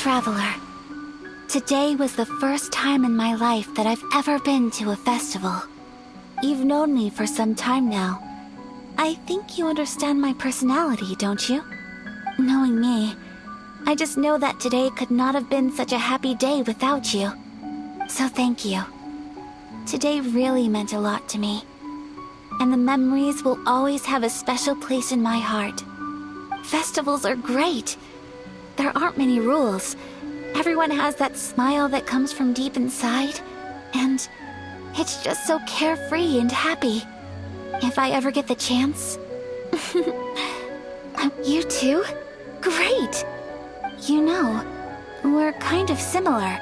Traveler. Today was the first time in my life that I've ever been to a festival. You've known me for some time now. I think you understand my personality, don't you? Knowing me, I just know that today could not have been such a happy day without you. So thank you. Today really meant a lot to me. And the memories will always have a special place in my heart. Festivals are great. There aren't many rules. Everyone has that smile that comes from deep inside. And it's just so carefree and happy. If I ever get the chance. You too? Great! You know, we're kind of similar.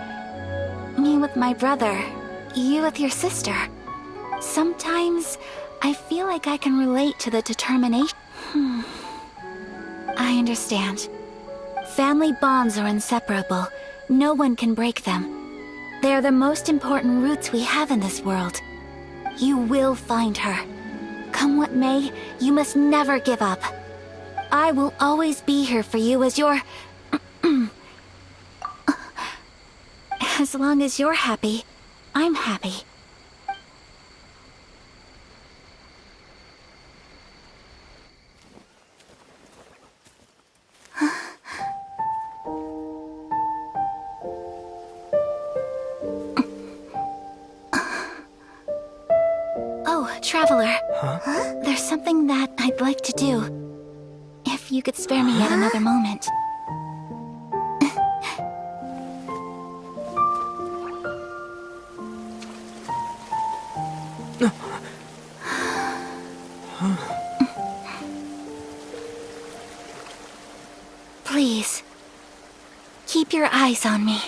Me with my brother, you with your sister. Sometimes I feel like I can relate to the determination. I understand. Family bonds are inseparable. No one can break them. They are the most important roots we have in this world. You will find her. Come what may, you must never give up. I will always be here for you as your... As long as you're happy, I'm happy. Oh, Traveler. Huh? There's something that I'd like to do. If you could spare me yet another moment. Please, keep your eyes on me.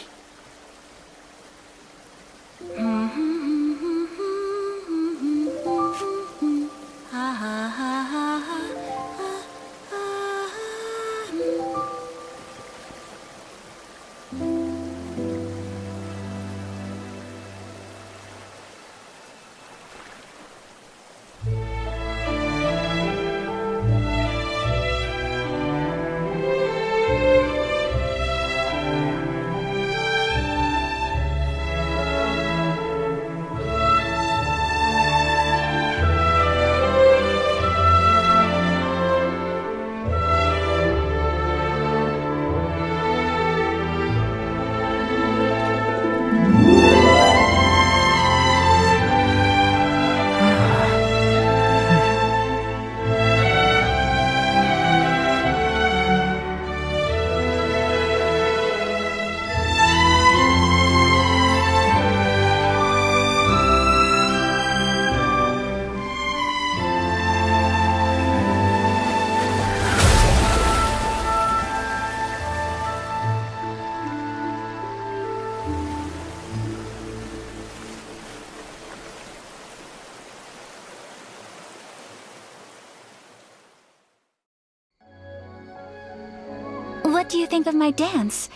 What do you think of my dance?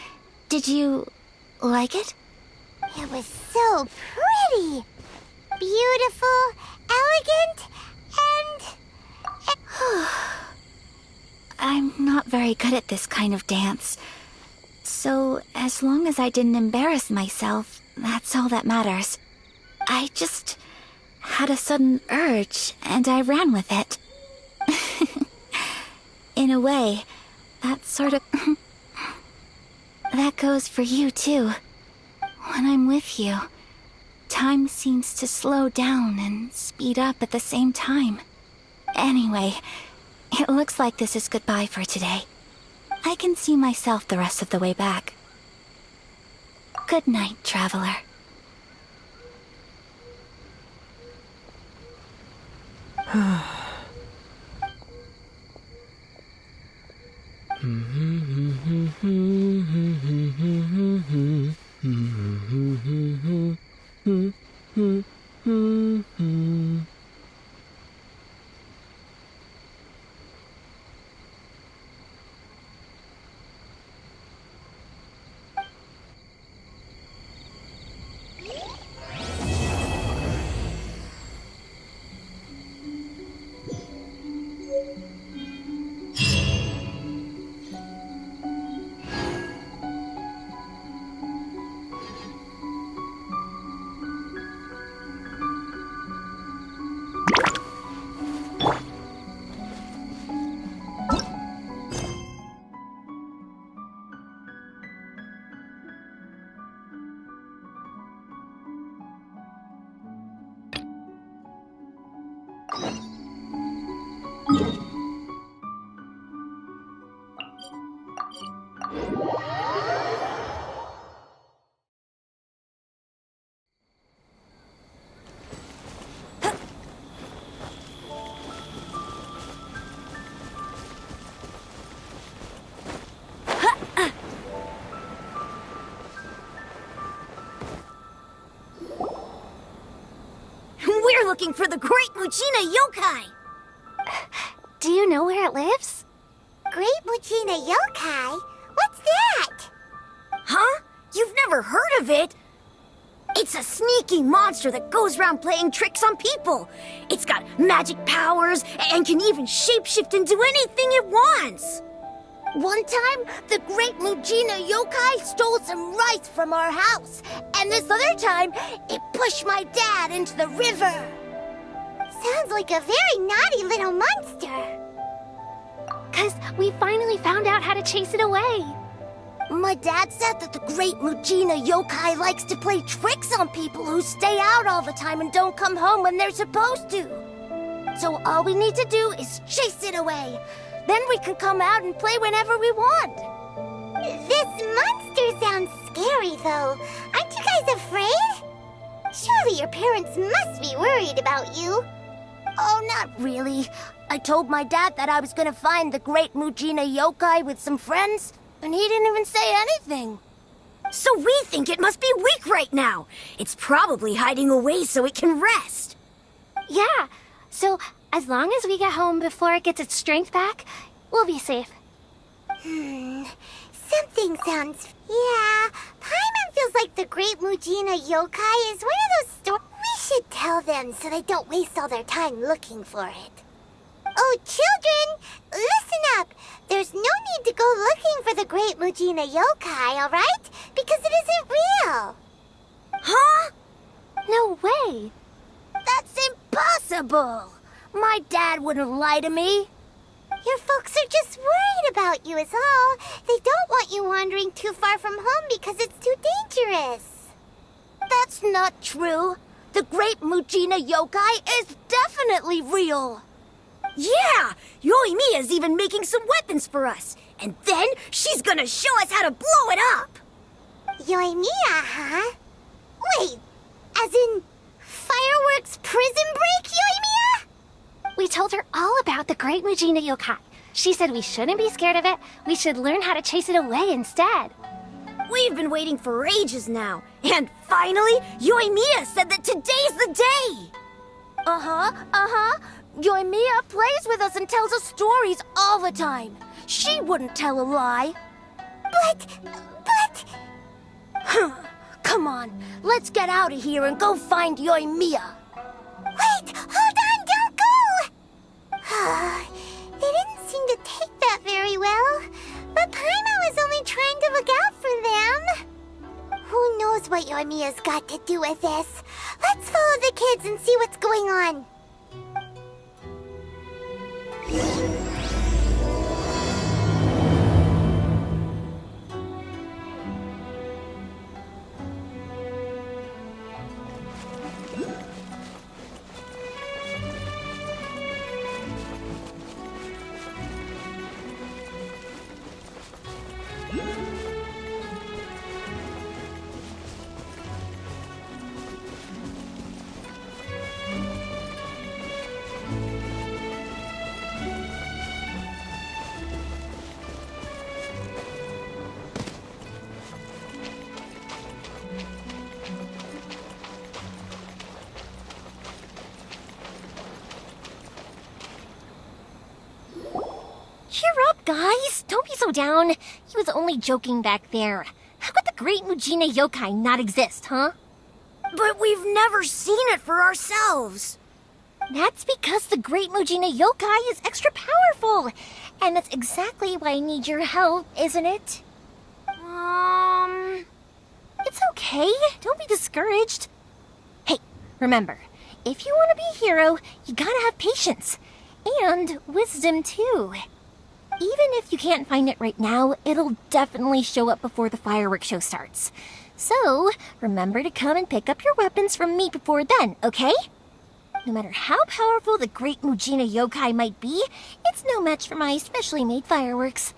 Did you like it? It was so pretty! Beautiful, elegant, and... I'm not very good at this kind of dance. So, as long as I didn't embarrass myself, that's all that matters. I just had a sudden urge, and I ran with it. In a way, that sort of... that goes for you, too. When I'm with you, time seems to slow down and speed up at the same time. Anyway, it looks like this is goodbye for today. I can see myself the rest of the way back. Good night, Traveler. We're looking for the Great Mujina Yokai! Do you know where it lives? Great Mujina Yokai? What's that? Huh? You've never heard of it? It's a sneaky monster that goes around playing tricks on people. It's got magic powers and can even shapeshift into anything it wants. One time, the Great Mujina Yokai stole some rice from our house. And this other time, it pushed my dad into the river. Sounds like a very naughty little monster. 'Cause we finally found out how to chase it away. My dad said that the Great Mujina Yokai likes to play tricks on people who stay out all the time and don't come home when they're supposed to. So all we need to do is chase it away. Then we can come out and play whenever we want. This monster sounds scary, though. Aren't you guys afraid? Surely your parents must be worried about you. Oh, not really. I told my dad that I was gonna find the Great Mujina Yokai with some friends, and he didn't even say anything. So we think it must be weak right now. It's probably hiding away so it can rest. Yeah, so as long as we get home before it gets its strength back, we'll be safe. Something sounds... Yeah, Paimon feels like the Great Mujina Yokai is one of those stories. We should tell them so they don't waste all their time looking for it. Oh, children, listen up. There's no need to go looking for the Great Mujina Yokai, all right? Because it isn't real. Huh? No way. That's impossible. My dad wouldn't lie to me. Your folks are just worried about you is all. They don't want you wandering too far from home because it's too dangerous. That's not true. The Great Mujina Yokai is definitely real. Yeah! Yoimiya's even making some weapons for us. And then she's gonna show us how to blow it up. Yoimiya, huh? Wait, as in Firework's prison break, Yoimiya? We told her all about the Great Mujina Yokai. She said we shouldn't be scared of it. We should learn how to chase it away instead. We've been waiting for ages now. And finally, Yoimiya said that today's the day. Uh-huh. Yoimiya plays with us and tells us stories all the time. She wouldn't tell a lie. But... Come on, let's get out of here and go find Yoimiya. Wait, hold on, don't go! They didn't seem to take that very well. But Paimon was only trying to look out for them. Who knows what Yoimiya's got to do with this? Let's follow the kids and see what's going on. Cheer up, guys. Don't be so down. He was only joking back there. How could the Great Mujina Yokai not exist, huh? But we've never seen it for ourselves. That's because the Great Mujina Yokai is extra powerful. And that's exactly why I need your help, isn't it? It's okay. Don't be discouraged. Hey, remember, if you want to be a hero, you gotta have patience. And wisdom, too. Even if you can't find it right now, it'll definitely show up before the fireworks show starts. So, remember to come and pick up your weapons from me before then, okay? No matter how powerful the great Mujina yokai might be, it's no match for my specially made fireworks.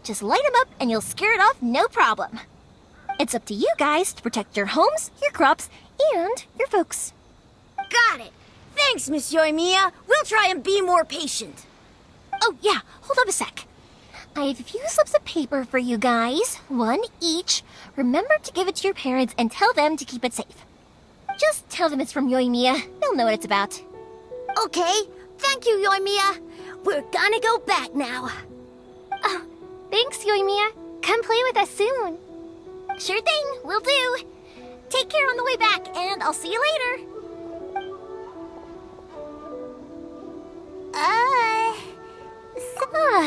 Just light them up and you'll scare it off no problem. It's up to you guys to protect your homes, your crops, and your folks. Got it. Thanks, Miss Yoimiya. We'll try and be more patient. Oh yeah, hold up a sec. I have a few slips of paper for you guys, one each. Remember to give it to your parents and tell them to keep it safe. Just tell them it's from Yoimiya. They'll know what it's about. Okay. Thank you, Yoimiya. We're gonna go back now. Oh, thanks, Yoimiya. Come play with us soon. Sure thing, will do. Take care on the way back, and I'll see you later.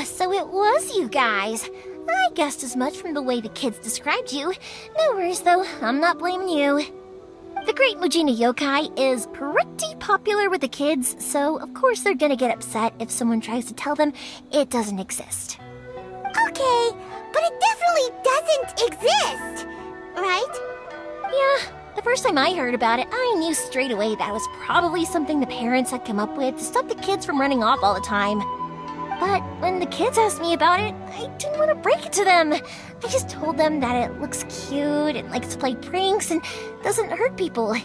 So it was you guys. I guessed as much from the way the kids described you. No worries, though. I'm not blaming you. The Great Mujina Yokai is pretty popular with the kids, so of course they're gonna get upset if someone tries to tell them it doesn't exist. Okay, but it definitely doesn't exist, right? Yeah, the first time I heard about it, I knew straight away that was probably something the parents had come up with to stop the kids from running off all the time. But when the kids asked me about it, I didn't want to break it to them. I just told them that it looks cute and likes to play pranks and doesn't hurt people.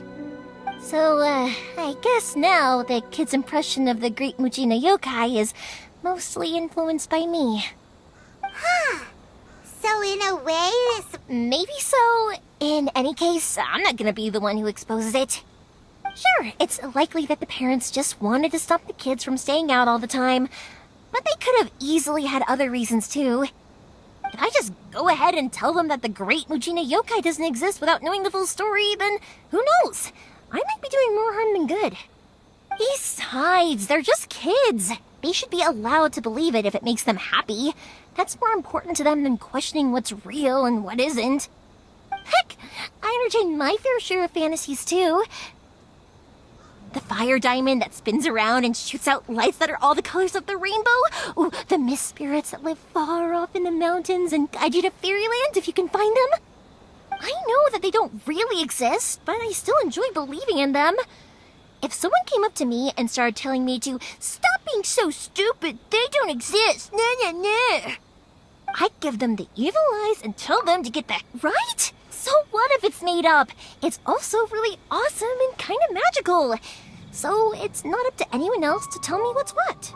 So, I guess now the kids' impression of the Great Mujina Yokai is mostly influenced by me. Huh. So in a way, this... Maybe so. In any case, I'm not gonna be the one who exposes it. Sure, it's likely that the parents just wanted to stop the kids from staying out all the time. But they could have easily had other reasons, too. If I just go ahead and tell them that the Great Mujina Yokai doesn't exist without knowing the full story, then who knows? I might be doing more harm than good. Besides, they're just kids. They should be allowed to believe it if it makes them happy. That's more important to them than questioning what's real and what isn't. Heck, I entertain my fair share of fantasies, too. The fire diamond that spins around and shoots out lights that are all the colors of the rainbow. Ooh, the mist spirits that live far off in the mountains and guide you to fairyland if you can find them. I know that they don't really exist, but I still enjoy believing in them. If someone came up to me and started telling me to stop being so stupid, they don't exist, I'd give them the evil eyes and tell them to get that right. So what if it's made up? It's also really awesome and kind of magical. So it's not up to anyone else to tell me what's what.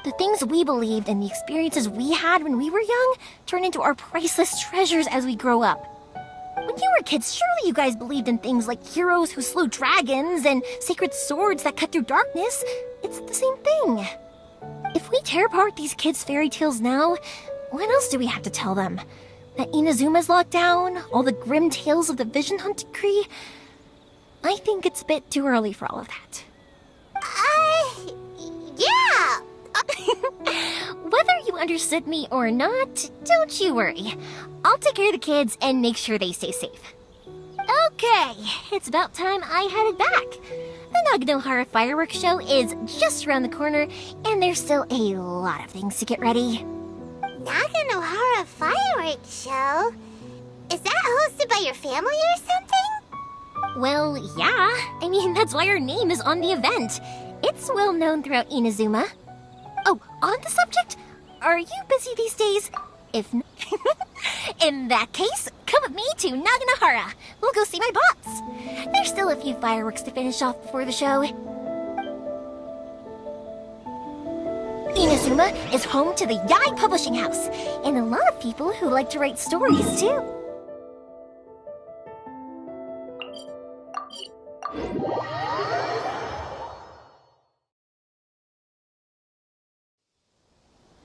The things we believed and the experiences we had when we were young turn into our priceless treasures as we grow up. When you were kids, surely you guys believed in things like heroes who slew dragons and sacred swords that cut through darkness. It's the same thing. If we tear apart these kids' fairy tales now, what else do we have to tell them? That Inazuma's locked down, all the grim tales of the Vision Hunt decree. I think it's a bit too early for all of that. Yeah! Whether you understood me or not, don't you worry. I'll take care of the kids and make sure they stay safe. Okay, it's about time I headed back. The Naganohara Fireworks show is just around the corner, and there's still a lot of things to get ready. Naganohara Fireworks Show? Is that hosted by your family or something? Well, yeah. I mean, that's why our name is on the event. It's well known throughout Inazuma. Oh, on the subject, are you busy these days? If in that case, come with me to Naganohara. We'll go see my bots. There's still a few fireworks to finish off before the show. Inazuma is home to the Yai Publishing House, and a lot of people who like to write stories, too.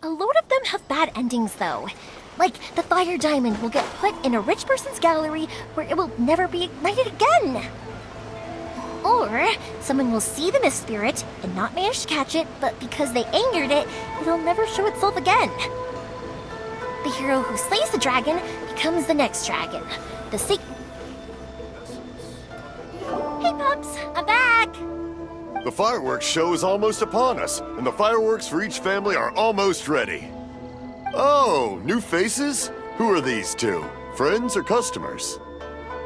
A load of them have bad endings, though. Like, the fire diamond will get put in a rich person's gallery where it will never be ignited again. Or someone will see the mist spirit and not manage to catch it, but because they angered it, it'll never show itself again. The hero who slays the dragon becomes the next dragon. Hey, pups, I'm back! The fireworks show is almost upon us, and the fireworks for each family are almost ready. Oh, new faces? Who are these two? Friends or customers?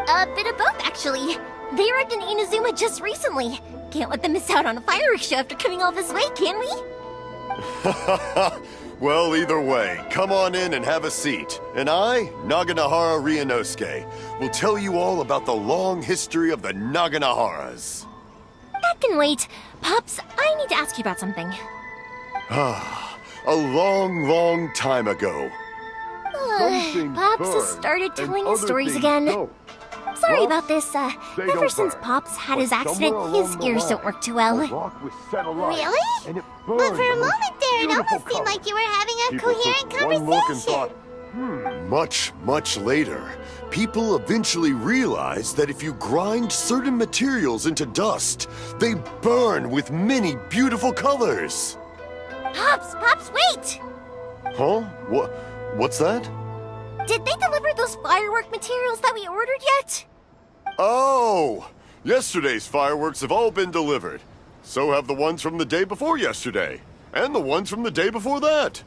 A bit of both, actually. They arrived in Inazuma just recently. Can't let them miss out on a fireworks show after coming all this way, can we? Well, either way, come on in and have a seat. And I, Naganahara Ryunosuke, will tell you all about the long history of the Naganaharas. That can wait. Pops, I need to ask you about something. A long, long time ago. Pops has started telling his stories again. Sorry about this. Ever since Pops had his accident, his ears don't work too well. Really? But for a moment there, it almost seemed like you were having a coherent conversation. Much, much later, people eventually realized that if you grind certain materials into dust, they burn with many beautiful colors. Pops, wait! Huh? What's that? Did they deliver those firework materials that we ordered yet? Oh! Yesterday's fireworks have all been delivered. So have the ones from the day before yesterday. And the ones from the day before that.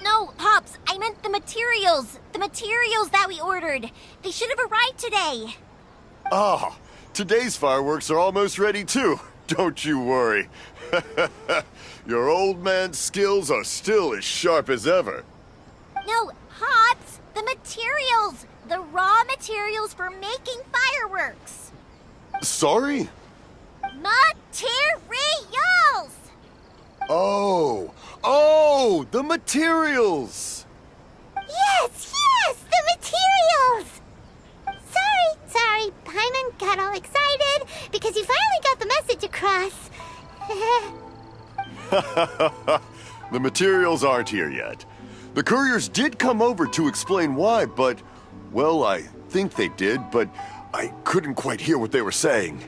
No, Pops, I meant the materials. The materials that we ordered. They should have arrived today. Ah, today's fireworks are almost ready too. Don't you worry. Your old man's skills are still as sharp as ever. No, Pops, the materials. The raw materials for making fireworks. Sorry? Materials! Oh, the materials! Yes, the materials! Sorry, Paimon got all excited because you finally got the message across. The materials aren't here yet. The couriers did come over to explain why, but, well, I think they did, but I couldn't quite hear what they were saying.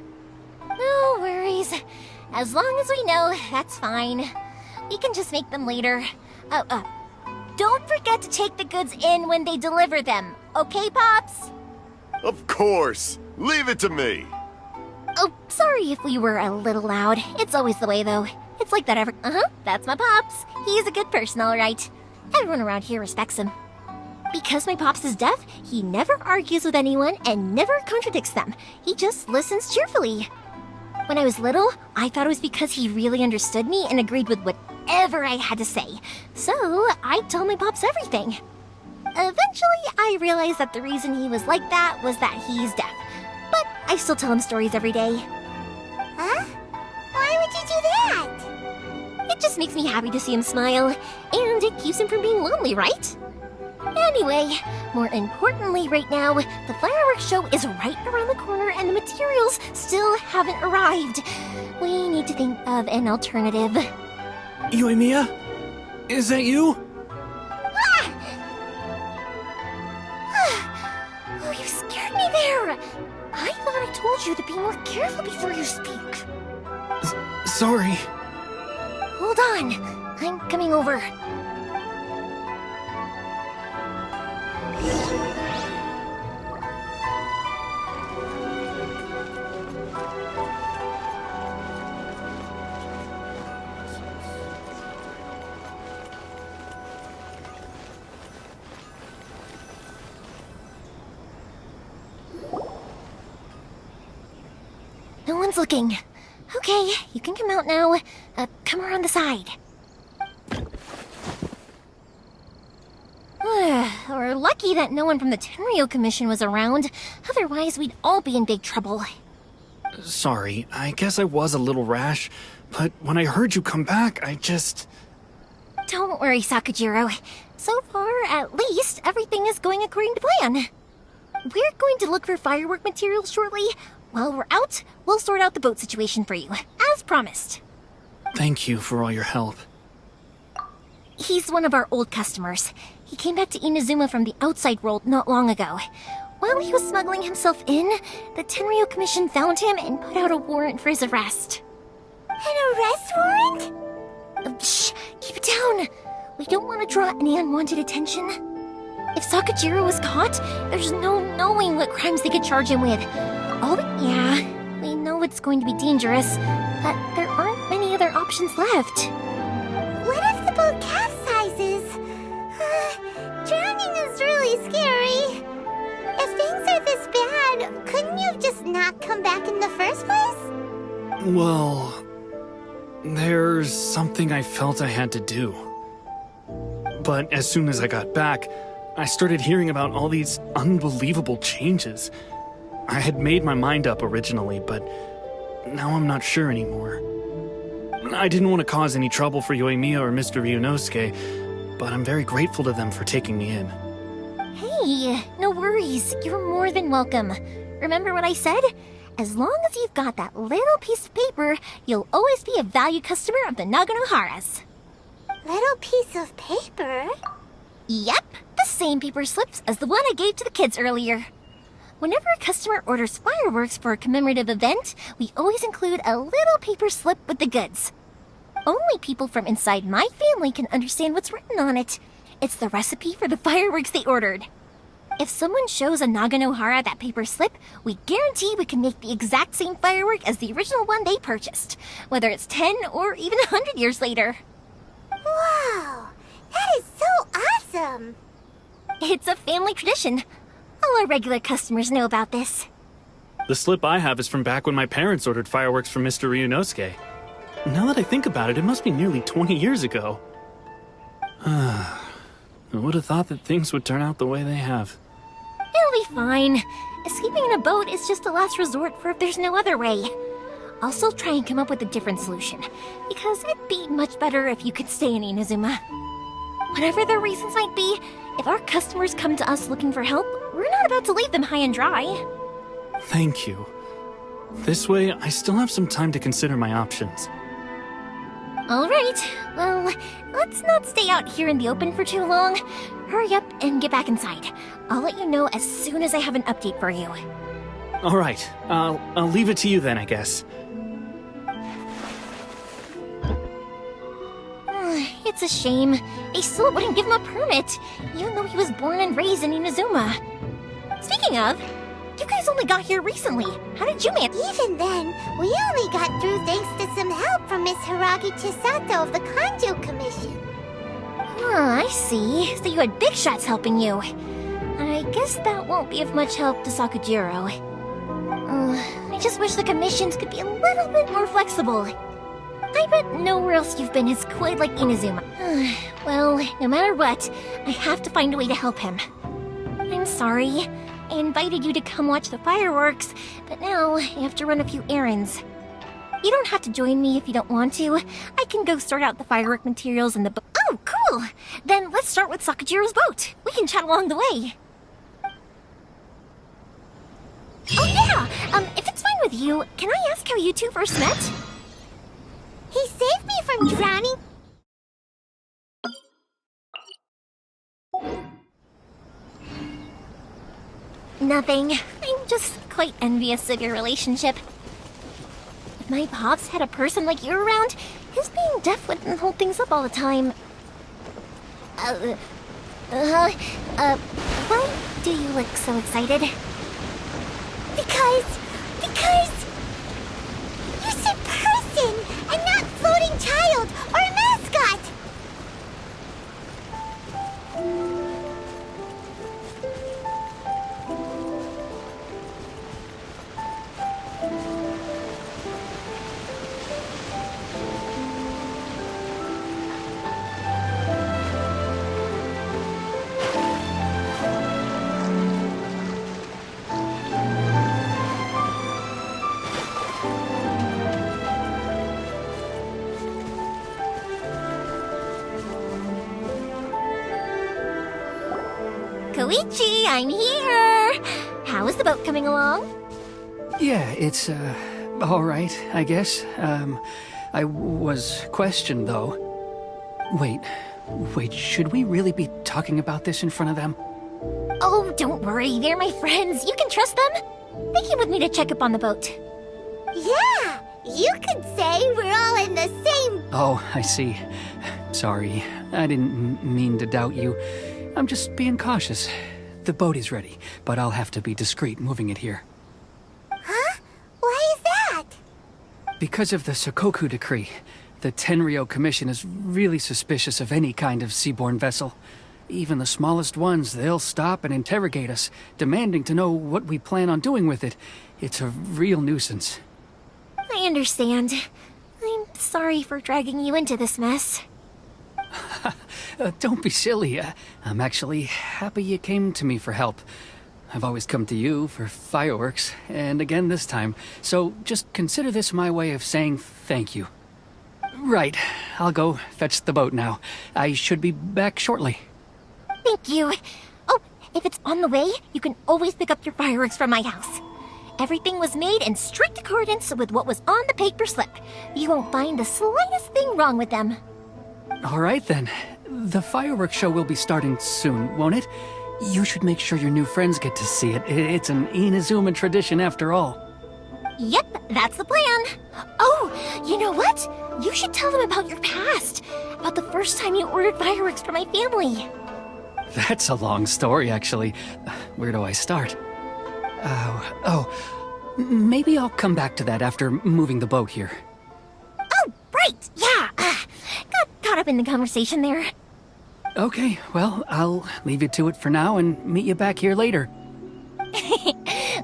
No worries. As long as we know, that's fine. We can just make them later. Don't forget to take the goods in when they deliver them, okay, Pops? Of course. Leave it to me. Oh, sorry if we were a little loud. It's always the way, though. It's like that every... that's my Pops. He's a good person, all right. Everyone around here respects him. Because my Pops is deaf, he never argues with anyone and never contradicts them. He just listens cheerfully. When I was little, I thought it was because he really understood me and agreed with whatever I had to say. So, I'd tell my Pops everything. Eventually, I realized that the reason he was like that was that he's deaf. But I still tell him stories every day. Huh? Why would you do that? It just makes me happy to see him smile, and it keeps him from being lonely, right? Anyway, more importantly right now, the fireworks show is right around the corner and the materials still haven't arrived. We need to think of an alternative. Yoimiya? Is that you? Oh, you scared me there! I thought I told you to be more careful before you speak. Sorry. Hold on, I'm coming over. No one's looking. Okay, you can come out now. Come around the side. We're lucky that no one from the Tenryo Commission was around. Otherwise, we'd all be in big trouble. Sorry, I guess I was a little rash, but when I heard you come back, I just... Don't worry, Sakajiro. So far, at least, everything is going according to plan. We're going to look for firework materials shortly. While we're out, we'll sort out the boat situation for you, as promised. Thank you for all your help. He's one of our old customers. He came back to Inazuma from the outside world not long ago. While he was smuggling himself in, the Tenryo Commission found him and put out a warrant for his arrest. An arrest warrant? Shh! Keep it down! We don't want to draw any unwanted attention. If Sakajiro was caught, there's no knowing what crimes they could charge him with. We know it's going to be dangerous, but there aren't many other options left. What if the boat capsizes? Drowning is really scary. If things are this bad, couldn't you have just not come back back in the first place? Well, there's something I felt I had to do. But as soon as I got back, I started hearing about all these unbelievable changes. I had made my mind up originally, but now I'm not sure anymore. I didn't want to cause any trouble for Yoimiya or Mr. Ryunosuke, but I'm very grateful to them for taking me in. Hey, no worries. You're more than welcome. Remember what I said? As long as you've got that little piece of paper, you'll always be a valued customer of the Naganohara's. Little piece of paper? Yep, the same paper slips as the one I gave to the kids earlier. Whenever a customer orders fireworks for a commemorative event, we always include a little paper slip with the goods. Only people from inside my family can understand what's written on it. It's the recipe for the fireworks they ordered. If someone shows a Naganohara that paper slip, we guarantee we can make the exact same firework as the original one they purchased, whether it's 10 or even 100 years later. Wow, that is so awesome! It's a family tradition. All our regular customers know about this. The slip I have is from back when my parents ordered fireworks from Mr. Ryunosuke. Now that I think about it, it must be nearly 20 years ago. I would have thought that things would turn out the way they have. It'll be fine. Escaping in a boat is just a last resort for if there's no other way. I'll still try and come up with a different solution, because it'd be much better if you could stay in Inazuma. Whatever their reasons might be, if our customers come to us looking for help, we're not about to leave them high and dry. Thank you. This way, I still have some time to consider my options. All right, well, let's not stay out here in the open for too long. Hurry up and get back inside. I'll let you know as soon as I have an update for you. All right, I'll leave it to you then, I guess. It's a shame. They still wouldn't give him a permit, even though he was born and raised in Inazuma. Speaking of, you guys only got here recently. How did you manage? Even then, we only got through thanks to some help from Miss Hiragi Chisato of the Kanjo Commission. I see. So you had big shots helping you. I guess that won't be of much help to Sakujiro. I just wish the commissions could be a little bit more flexible. I bet nowhere else you've been is quite like Inazuma. Well, no matter what, I have to find a way to help him. I'm sorry. I invited you to come watch the fireworks, but now I have to run a few errands. You don't have to join me if you don't want to. I can go sort out the firework materials in the boat. Oh, cool! Then let's start with Sakujiro's boat. We can chat along the way. Oh yeah! If it's fine with you, can I ask how you two first met? He saved me from drowning. Nothing. I'm just quite envious of your relationship. If my pops had a person like you around, his being deaf wouldn't hold things up all the time. Why do you look so excited? Because you said person and not floating child or mascot. Koichi, I'm here! How is the boat coming along? Yeah, it's, all right, I guess. I was questioned, though. Wait, should we really be talking about this in front of them? Oh, don't worry, they're my friends. You can trust them. They came with me to check up on the boat. Yeah, you could say we're all in the same. Oh, I see. Sorry, I didn't mean to doubt you. I'm just being cautious. The boat is ready, but I'll have to be discreet moving it here. Huh? Why is that? Because of the Sokoku decree, the Tenryo Commission is really suspicious of any kind of seaborne vessel. Even the smallest ones, they'll stop and interrogate us, demanding to know what we plan on doing with it, It's a real nuisance. I understand. I'm sorry for dragging you into this mess. Don't be silly. I'm actually happy you came to me for help. I've always come to you for fireworks, and again this time, so just consider this my way of saying thank you. Right, I'll go fetch the boat now. I should be back shortly. Thank you. Oh, if it's on the way, you can always pick up your fireworks from my house. Everything was made in strict accordance with what was on the paper slip. You won't find the slightest thing wrong with them. All right then. The fireworks show will be starting soon, won't it? You should make sure your new friends get to see it. It's an Inazuma tradition after all. Yep, that's the plan. Oh, you know what? You should tell them about your past. About the first time you ordered fireworks for my family. That's a long story, actually. Where do I start? Maybe I'll come back to that after moving the boat here. Oh, right, yeah. Got caught up in the conversation there. Okay, well, I'll leave you to it for now and meet you back here later.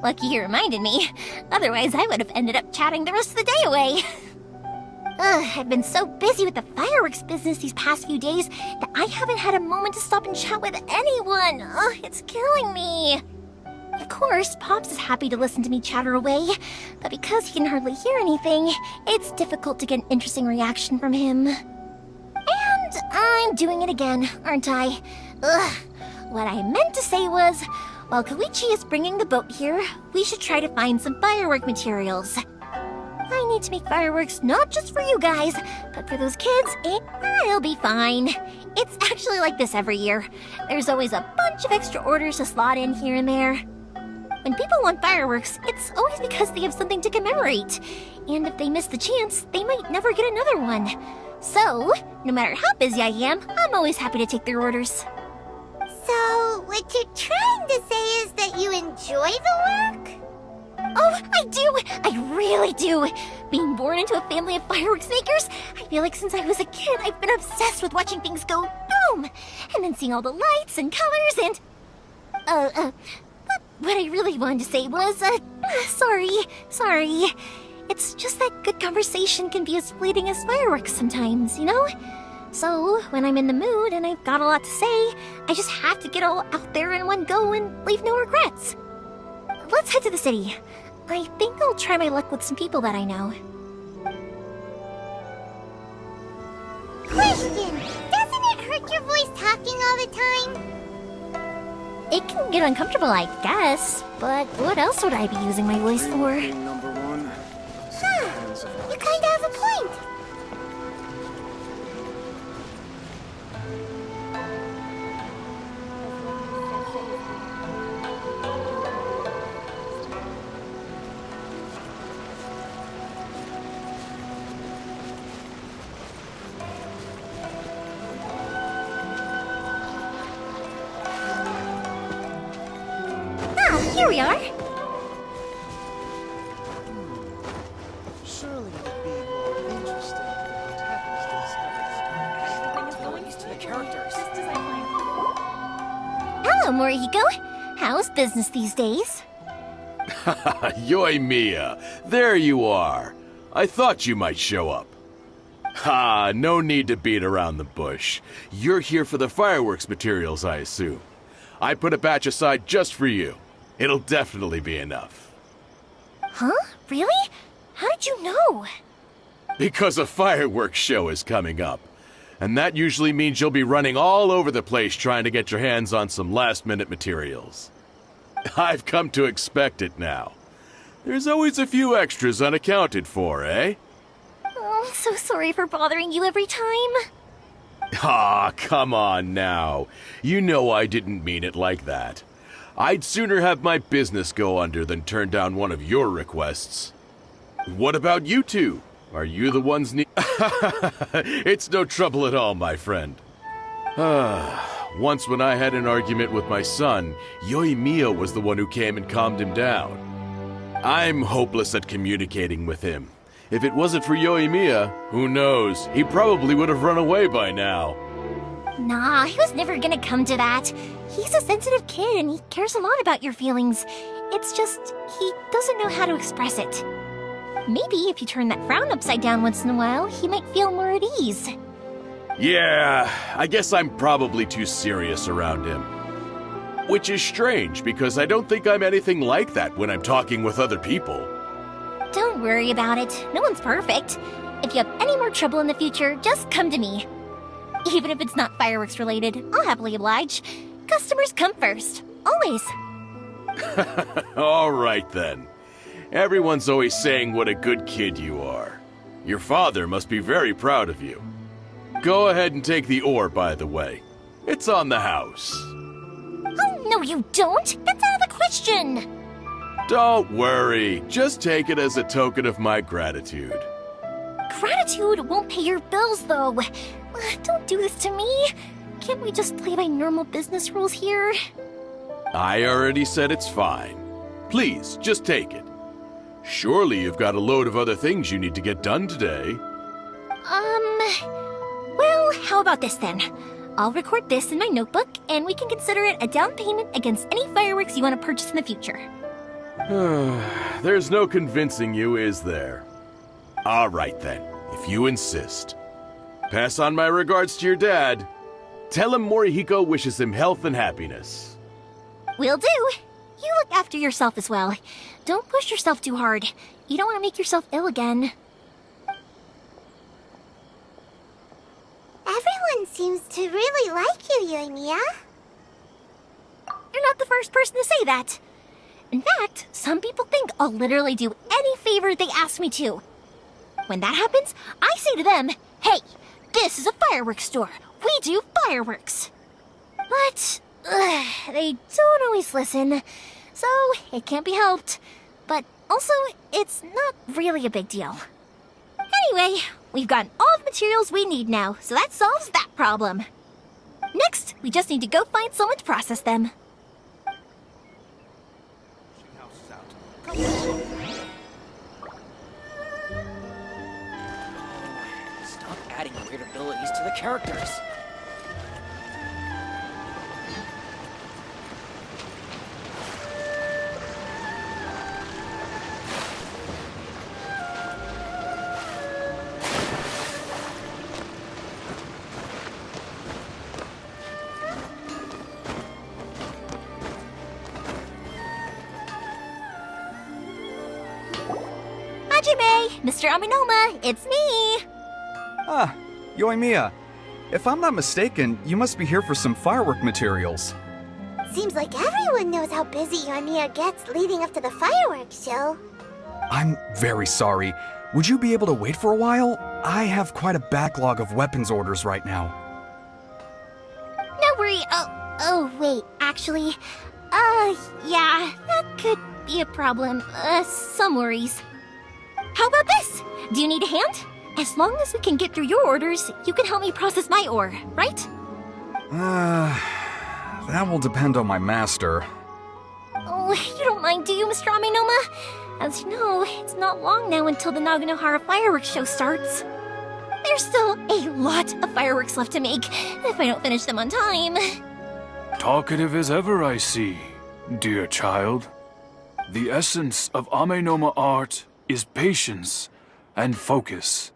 Lucky you reminded me. Otherwise, I would have ended up chatting the rest of the day away. I've been so busy with the fireworks business these past few days that I haven't had a moment to stop and chat with anyone. It's killing me. Of course, Pops is happy to listen to me chatter away, but because he can hardly hear anything, it's difficult to get an interesting reaction from him. And I'm doing it again, aren't I? What I meant to say was, while Koichi is bringing the boat here, we should try to find some firework materials. I need to make fireworks not just for you guys, but for those kids, and I'll be fine. It's actually like this every year. There's always a bunch of extra orders to slot in here and there. When people want fireworks, it's always because they have something to commemorate. And if they miss the chance, they might never get another one. So, no matter how busy I am, I'm always happy to take their orders. So, what you're trying to say is that you enjoy the work? Oh, I do! I really do! Being born into a family of fireworks makers, I feel like since I was a kid, I've been obsessed with watching things go boom! And then seeing all the lights and colors and... What I really wanted to say was, sorry. It's just that good conversation can be as fleeting as fireworks sometimes, you know? So, when I'm in the mood and I've got a lot to say, I just have to get all out there in one go and leave no regrets. Let's head to the city. I think I'll try my luck with some people that I know. Question! Doesn't it hurt your voice talking all the time? It can get uncomfortable, I guess, but what else would I be using my voice for? You kinda have a point. Here we are. Surely it would be more interesting if happens to the characters. Hello, Morihiko. How's business these days? Yoimiya, there you are. I thought you might show up. Ha, no need to beat around the bush. You're here for the fireworks materials, I assume. I put a batch aside just for you. It'll definitely be enough. Huh? Really? How did you know? Because a fireworks show is coming up. And that usually means you'll be running all over the place trying to get your hands on some last-minute materials. I've come to expect it now. There's always a few extras unaccounted for, eh? Oh, I'm so sorry for bothering you every time. Ah, come on now. You know I didn't mean it like that. I'd sooner have my business go under than turn down one of your requests. What about you two? Are you the ones It's no trouble at all, my friend. Once when I had an argument with my son, Yoimiya was the one who came and calmed him down. I'm hopeless at communicating with him. If it wasn't for Yoimiya, who knows, he probably would have run away by now. Nah, he was never gonna come to that. He's a sensitive kid and he cares a lot about your feelings. It's just, he doesn't know how to express it. Maybe if you turn that frown upside down once in a while, he might feel more at ease. Yeah, I guess I'm probably too serious around him. Which is strange, because I don't think I'm anything like that when I'm talking with other people. Don't worry about it. No one's perfect. If you have any more trouble in the future, just come to me. Even if it's not fireworks related, I'll happily oblige. Customers come first. Always. All right then. Everyone's always saying what a good kid you are. Your father must be very proud of you. Go ahead and take the ore, by the way. It's on the house. Oh, no you don't! That's out of the question! Don't worry. Just take it as a token of my gratitude. Gratitude won't pay your bills, though. Don't do this to me. Can't we just play by normal business rules here? I already said it's fine. Please, just take it. Surely you've got a load of other things you need to get done today. Well, how about this then? I'll record this in my notebook, and we can consider it a down payment against any fireworks you want to purchase in the future. There's no convincing you, is there? All right then, if you insist. Pass on my regards to your dad. Tell him Morihiko wishes him health and happiness. Will do. You look after yourself as well. Don't push yourself too hard. You don't want to make yourself ill again. Everyone seems to really like you, Yoimiya. You're not the first person to say that. In fact, some people think I'll literally do any favor they ask me to. When that happens, I say to them, hey, this is a fireworks store. We do fireworks. But they don't always listen, so it can't be helped. But also, it's not really a big deal. Anyway, we've gotten all the materials we need now, so that solves that problem. Next, we just need to go find someone to process them. Stop adding weird abilities to the characters. Hajime, Mr. Aminoma, it's me! Ah, Yoimiya. If I'm not mistaken, you must be here for some firework materials. Seems like everyone knows how busy Yoimiya gets leading up to the fireworks show. I'm very sorry. Would you be able to wait for a while? I have quite a backlog of weapons orders right now. No worry. Oh, wait, actually, yeah, that could be a problem. Some worries. How about this? Do you need a hand? As long as we can get through your orders, you can help me process my ore, right? That will depend on my master. Oh, you don't mind, do you, Mr. Aminoma? As you know, it's not long now until the Naganohara fireworks show starts. There's still a lot of fireworks left to make, if I don't finish them on time. Talkative as ever, I see, dear child. The essence of Amenoma art is patience and focus.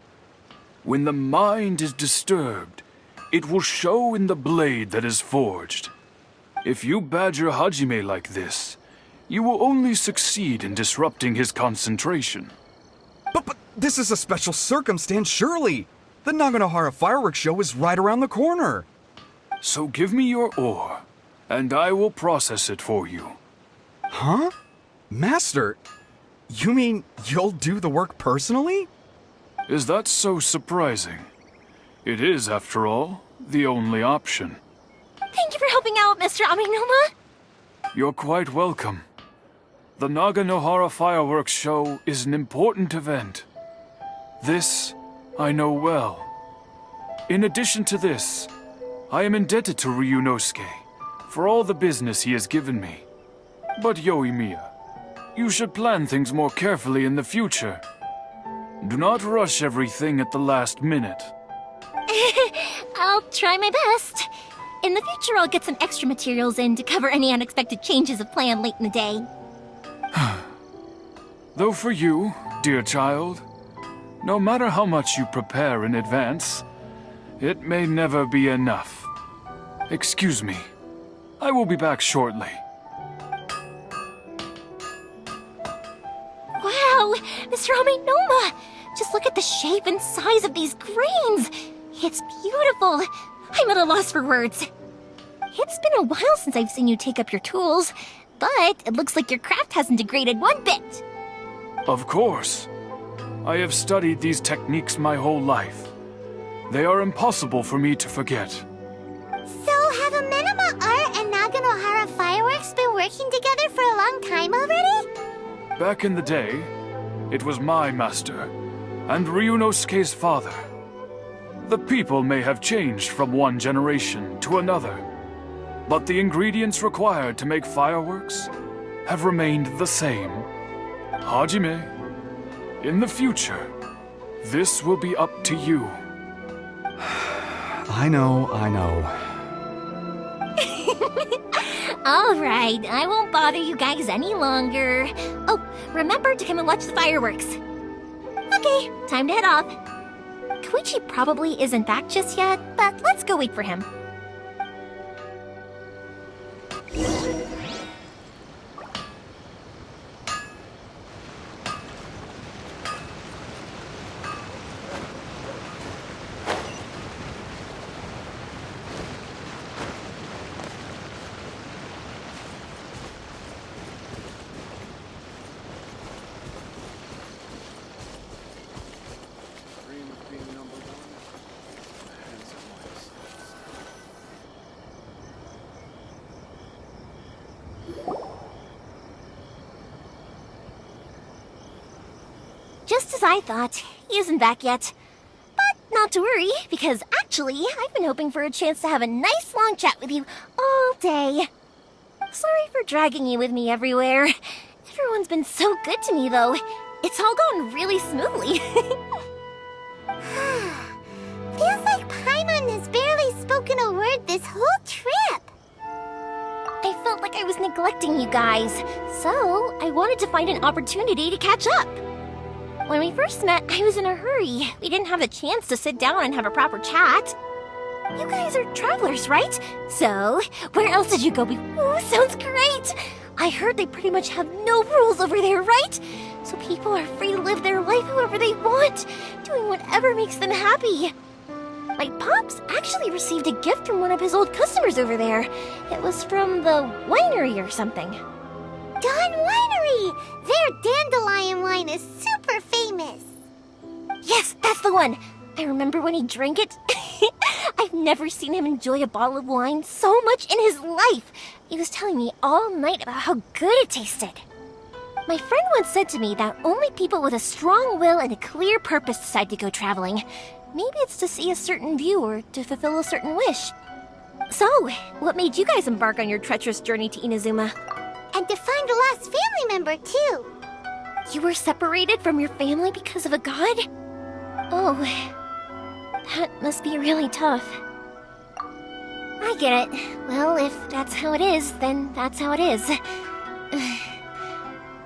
When the mind is disturbed, it will show in the blade that is forged. If you badger Hajime like this, you will only succeed in disrupting his concentration. But this is a special circumstance, surely. The Naganohara fireworks show is right around the corner. So give me your ore, and I will process it for you. Huh? Master, you mean you'll do the work personally? Is that so surprising? It is, after all, the only option. Thank you for helping out, Mr. Aminoma. You're quite welcome. The Naganohara fireworks show is an important event. This I know well. In addition to this, I am indebted to Ryunosuke for all the business he has given me. But Yoimiya, you should plan things more carefully in the future. Do not rush everything at the last minute. I'll try my best. In the future, I'll get some extra materials in to cover any unexpected changes of plan late in the day. Though for you, dear child, no matter how much you prepare in advance, it may never be enough. Excuse me. I will be back shortly. Wow, Mr. Amenoma! Just look at the shape and size of these grains! It's beautiful! I'm at a loss for words. It's been a while since I've seen you take up your tools, but it looks like your craft hasn't degraded one bit. Of course. I have studied these techniques my whole life. They are impossible for me to forget. So, have Amenoma Art and Naganohara Fireworks been working together for a long time already? Back in the day, it was my master, and Ryunosuke's father. The people may have changed from one generation to another, but the ingredients required to make fireworks have remained the same. Hajime, in the future, this will be up to you. I know. All right, I won't bother you guys any longer. Oh, remember to come and watch the fireworks. Okay, time to head off. Koichi probably isn't back just yet, but let's go wait for him. Just as I thought, he isn't back yet. But not to worry, because actually, I've been hoping for a chance to have a nice long chat with you all day. Sorry for dragging you with me everywhere. Everyone's been so good to me, though. It's all gone really smoothly. Feels like Paimon has barely spoken a word this whole trip. I felt like I was neglecting you guys, so I wanted to find an opportunity to catch up. When we first met, I was in a hurry. We didn't have a chance to sit down and have a proper chat. You guys are travelers, right? So, where else did you go? Ooh, sounds great! I heard they pretty much have no rules over there, right? So people are free to live their life however they want, doing whatever makes them happy. My pops actually received a gift from one of his old customers over there. It was from the winery or something. Dawn Winery! Their dandelion wine is super famous. Yes, that's the one! I remember when he drank it. I've never seen him enjoy a bottle of wine so much in his life. He was telling me all night about how good it tasted. My friend once said to me that only people with a strong will and a clear purpose decide to go traveling. Maybe it's to see a certain view or to fulfill a certain wish. So, what made you guys embark on your treacherous journey to Inazuma? And to find a lost family member, too. You were separated from your family because of a god? Oh, that must be really tough. I get it. Well, if that's how it is, then that's how it is.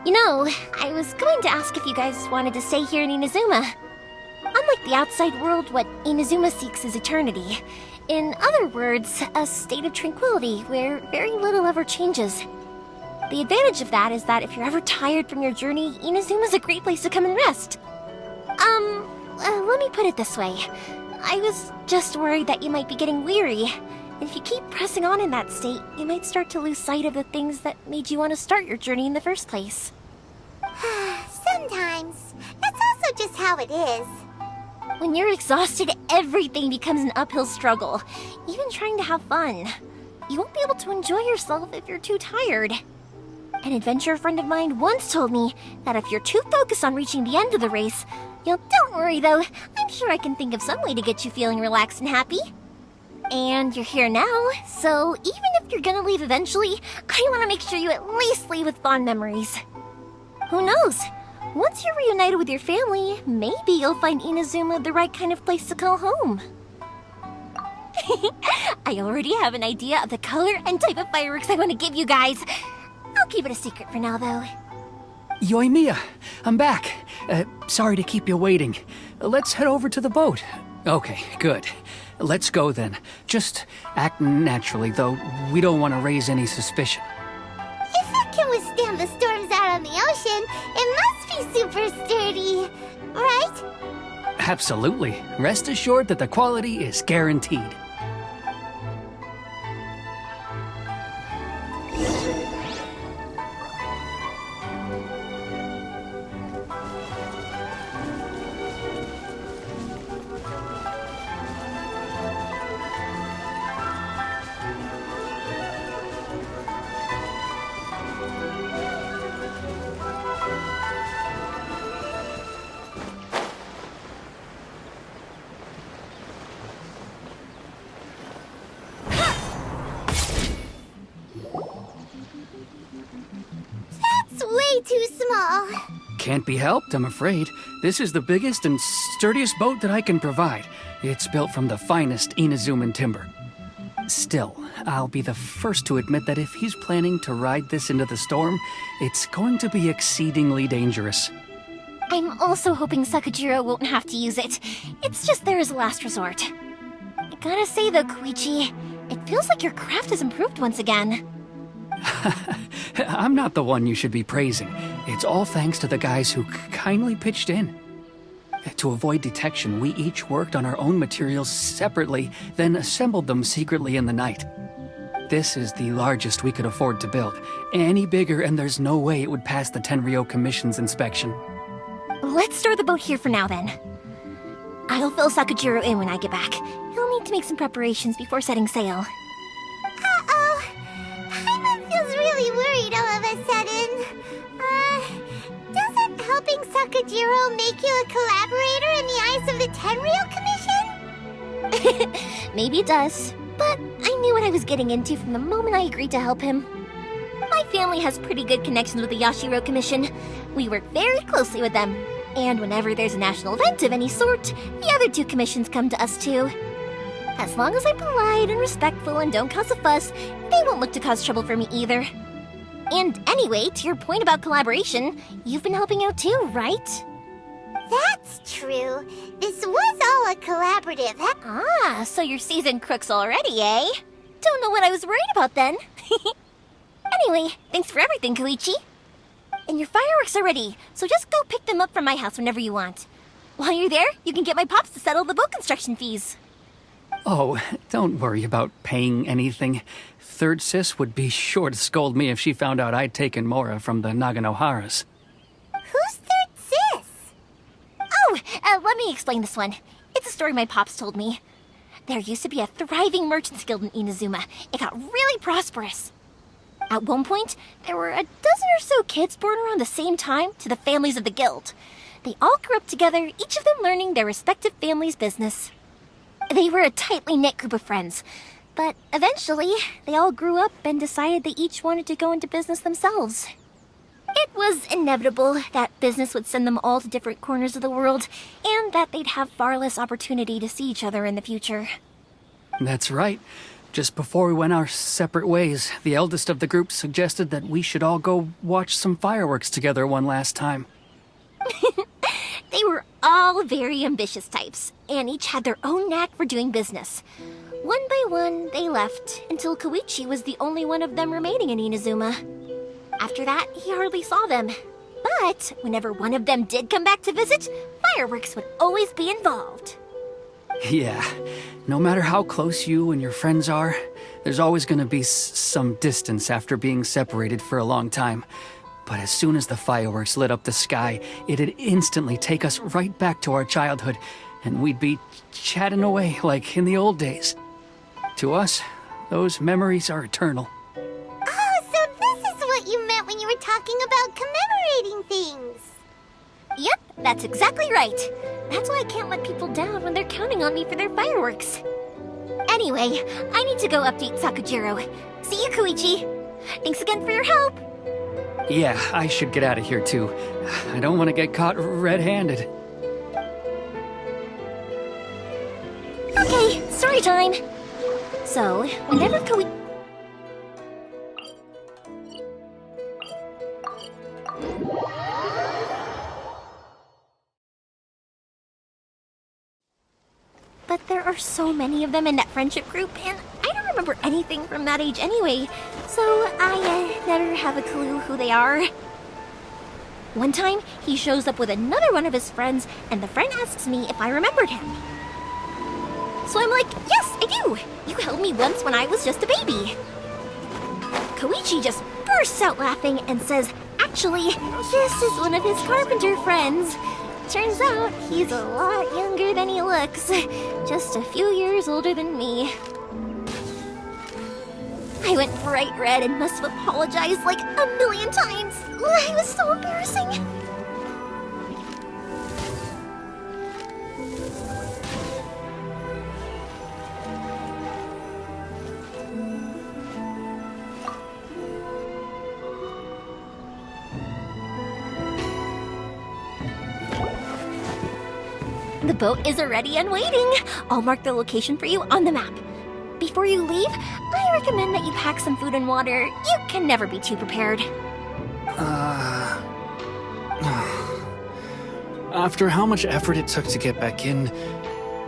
You know, I was going to ask if you guys wanted to stay here in Inazuma. Unlike the outside world, what Inazuma seeks is eternity. In other words, a state of tranquility where very little ever changes. The advantage of that is that if you're ever tired from your journey, Inazuma's a great place to come and rest. Let me put it this way. I was just worried that you might be getting weary. If you keep pressing on in that state, you might start to lose sight of the things that made you want to start your journey in the first place. Sometimes. That's also just how it is. When you're exhausted, everything becomes an uphill struggle. Even trying to have fun. You won't be able to enjoy yourself if you're too tired. An adventurer friend of mine once told me that if you're too focused on reaching the end of the race, don't worry though, I'm sure I can think of some way to get you feeling relaxed and happy. And you're here now, so even if you're gonna leave eventually, I want to make sure you at least leave with fond memories. Who knows? Once you're reunited with your family, maybe you'll find Inazuma the right kind of place to call home. I already have an idea of the color and type of fireworks I want to give you guys. I'll keep it a secret for now, though. Yoimiya, I'm back. Sorry to keep you waiting. Let's head over to the boat. Okay, good. Let's go then. Just act naturally, though. We don't want to raise any suspicion. If it can withstand the storms out on the ocean, it must be super sturdy, right? Absolutely. Rest assured that the quality is guaranteed. That's way too small. Can't be helped, I'm afraid. This is the biggest and sturdiest boat that I can provide. It's built from the finest Inazuman timber. Still, I'll be the first to admit that if he's planning to ride this into the storm, it's going to be exceedingly dangerous. I'm also hoping Sakajiro won't have to use it. It's just there as a last resort. I gotta say though, Koichi, it feels like your craft has improved once again. I'm not the one you should be praising. It's all thanks to the guys who kindly pitched in. To avoid detection, we each worked on our own materials separately, then assembled them secretly in the night. This is the largest we could afford to build. Any bigger and there's no way it would pass the Tenryou Commission's inspection. Let's store the boat here for now then. I'll fill Sakajiro in when I get back. He'll need to make some preparations before setting sail. Uh-oh. Paimon feels really worried all of a sudden. Doesn't helping Sakajiro make you a collaborator in the eyes of the Tenryou Commission? Maybe it does, but I knew what I was getting into from the moment I agreed to help him. My family has pretty good connections with the Yashiro Commission. We work very closely with them. And whenever there's a national event of any sort, the other two commissions come to us too. As long as I'm polite and respectful and don't cause a fuss, they won't look to cause trouble for me either. And anyway, to your point about collaboration, you've been helping out too, right? That's true. This was all a collaborative. Ah, so you're seasoned crooks already, eh? Don't know what I was worried about then. Anyway, thanks for everything, Koichi. And your fireworks are ready, so just go pick them up from my house whenever you want. While you're there, you can get my pops to settle the boat construction fees. Oh, don't worry about paying anything. Third Sis would be sure to scold me if she found out I'd taken Mora from the Naganoharas. Who's Third Sis? Oh, let me explain this one. It's a story my pops told me. There used to be a thriving merchants guild in Inazuma. It got really prosperous. At one point, there were a dozen or so kids born around the same time to the families of the guild. They all grew up together, each of them learning their respective family's business. They were a tightly knit group of friends, but eventually, they all grew up and decided they each wanted to go into business themselves. It was inevitable that business would send them all to different corners of the world, and that they'd have far less opportunity to see each other in the future. That's right. Just before we went our separate ways, the eldest of the group suggested that we should all go watch some fireworks together one last time. They were all very ambitious types, and each had their own knack for doing business. One by one, they left, until Koichi was the only one of them remaining in Inazuma. After that, he hardly saw them. But whenever one of them did come back to visit, fireworks would always be involved. Yeah, no matter how close you and your friends are, there's always going to be some distance after being separated for a long time. But as soon as the fireworks lit up the sky, it'd instantly take us right back to our childhood, and we'd be chatting away like in the old days. To us, those memories are eternal. Oh, so this is what you meant when you were talking about commemorating things. Yep, that's exactly right. That's why I can't let people down when they're counting on me for their fireworks. Anyway, I need to go update Sakajiro. See you, Koichi. Thanks again for your help. Yeah, I should get out of here too. I don't want to get caught red-handed. Okay, story time. So, whenever Koichi... are so many of them in that friendship group, and I don't remember anything from that age anyway, so I never have a clue who they are. One time, he shows up with another one of his friends, and the friend asks me if I remembered him. So I'm like, yes, I do! You held me once when I was just a baby. Koichi just bursts out laughing and says, actually, this is one of his carpenter friends. Turns out, he's a lot younger than he looks. Just a few years older than me. I went bright red and must have apologized like a million times. It was so embarrassing. The boat is ready and waiting. I'll mark the location for you on the map. Before you leave, I recommend that you pack some food and water. You can never be too prepared. After how much effort it took to get back in,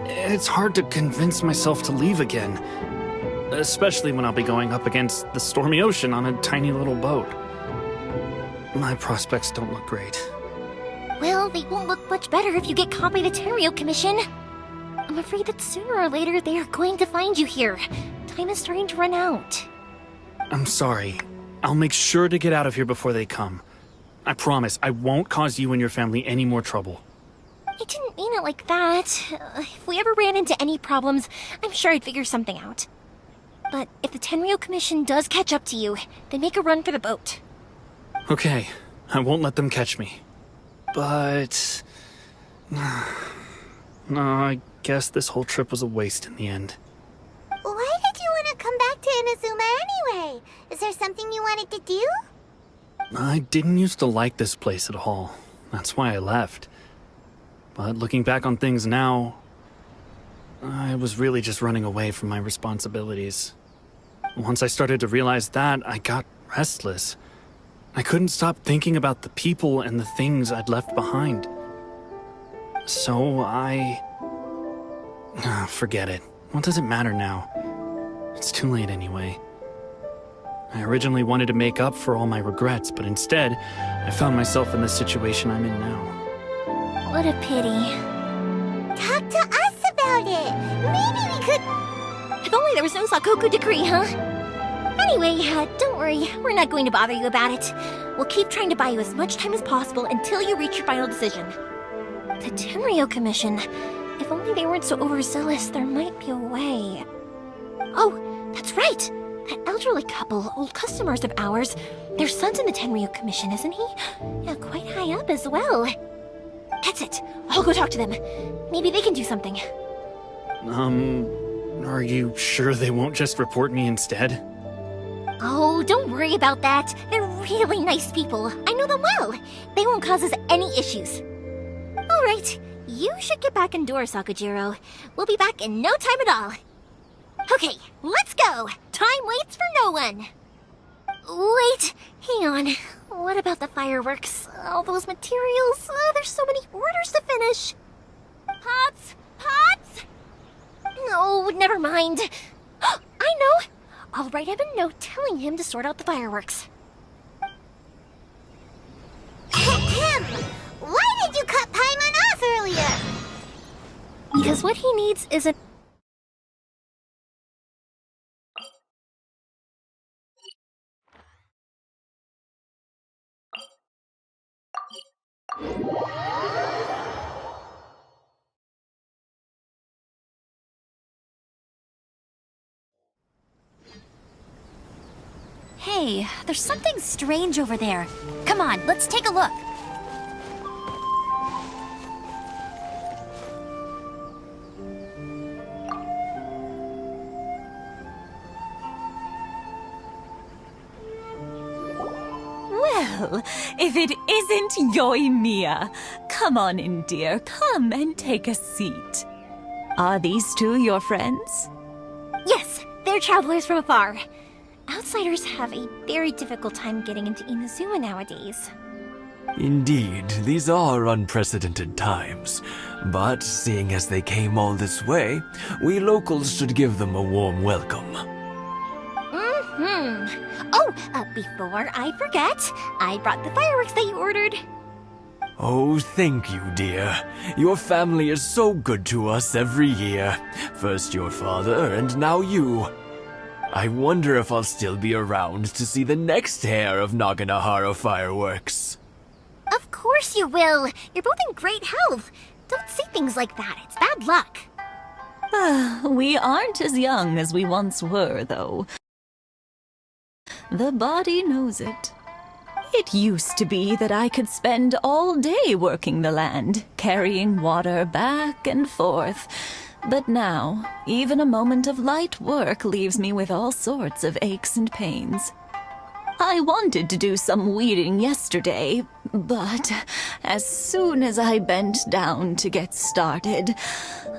it's hard to convince myself to leave again. Especially when I'll be going up against the stormy ocean on a tiny little boat. My prospects don't look great. Well, they won't look much better if you get caught by the Tenryou Commission. I'm afraid that sooner or later they are going to find you here. Time is starting to run out. I'm sorry. I'll make sure to get out of here before they come. I promise I won't cause you and your family any more trouble. I didn't mean it like that. If we ever ran into any problems, I'm sure I'd figure something out. But if the Tenryou Commission does catch up to you, then make a run for the boat. Okay, I won't let them catch me. But... no, I guess this whole trip was a waste in the end. Why did you want to come back to Inazuma anyway? Is there something you wanted to do? I didn't used to like this place at all. That's why I left. But looking back on things now, I was really just running away from my responsibilities. Once I started to realize that, I got restless. I couldn't stop thinking about the people and the things I'd left behind. So forget it. What does it matter now? It's too late anyway. I originally wanted to make up for all my regrets, but instead, I found myself in the situation I'm in now. What a pity. Talk to us about it. Maybe we could... If only there was no Sakoku decree, huh? Anyway, don't worry. We're not going to bother you about it. We'll keep trying to buy you as much time as possible until you reach your final decision. The Tenryou Commission. If only they weren't so overzealous, there might be a way. Oh, that's right! That elderly couple, old customers of ours, their son's in the Tenryou Commission, isn't he? Yeah, quite high up as well. That's it. I'll go talk to them. Maybe they can do something. Are you sure they won't just report me instead? Oh, don't worry about that. They're really nice people. I know them well. They won't cause us any issues. All right, you should get back indoors, Sakujiro. We'll be back in no time at all. Okay, let's go. Time waits for no one. Wait, hang on. What about the fireworks? All those materials? There's so many orders to finish. Pots! Pots! No, never mind. I know. I'll write him a note telling him to sort out the fireworks. Ahem! Why did you cut Paimon off earlier? Because what he needs is a... Hey, there's something strange over there. Come on, let's take a look. Well, if it isn't Yoimiya. Come on in, dear. Come and take a seat. Are these two your friends? Yes, they're travelers from afar. Outsiders have a very difficult time getting into Inazuma nowadays. Indeed, these are unprecedented times. But seeing as they came all this way, we locals should give them a warm welcome. Oh, before I forget, I brought the fireworks that you ordered. Oh, thank you, dear. Your family is so good to us every year. First your father, and now you. I wonder if I'll still be around to see the next hair of Naganahara fireworks. Of course you will. You're both in great health. Don't say things like that. It's bad luck. We aren't as young as we once were, though. The body knows it. It used to be that I could spend all day working the land, carrying water back and forth. But now, even a moment of light work leaves me with all sorts of aches and pains. I wanted to do some weeding yesterday, but as soon as I bent down to get started,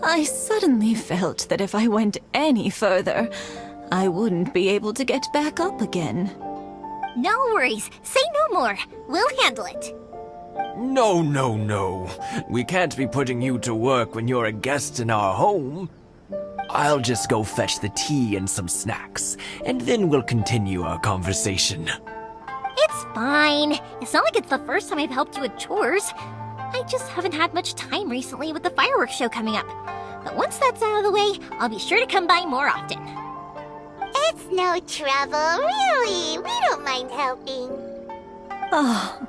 I suddenly felt that if I went any further, I wouldn't be able to get back up again. No worries. Say no more. We'll handle it. No, no, no. We can't be putting you to work when you're a guest in our home. I'll just go fetch the tea and some snacks, and then we'll continue our conversation. It's fine. It's not like it's the first time I've helped you with chores. I just haven't had much time recently with the fireworks show coming up. But once that's out of the way, I'll be sure to come by more often. It's no trouble, really. We don't mind helping. Oh,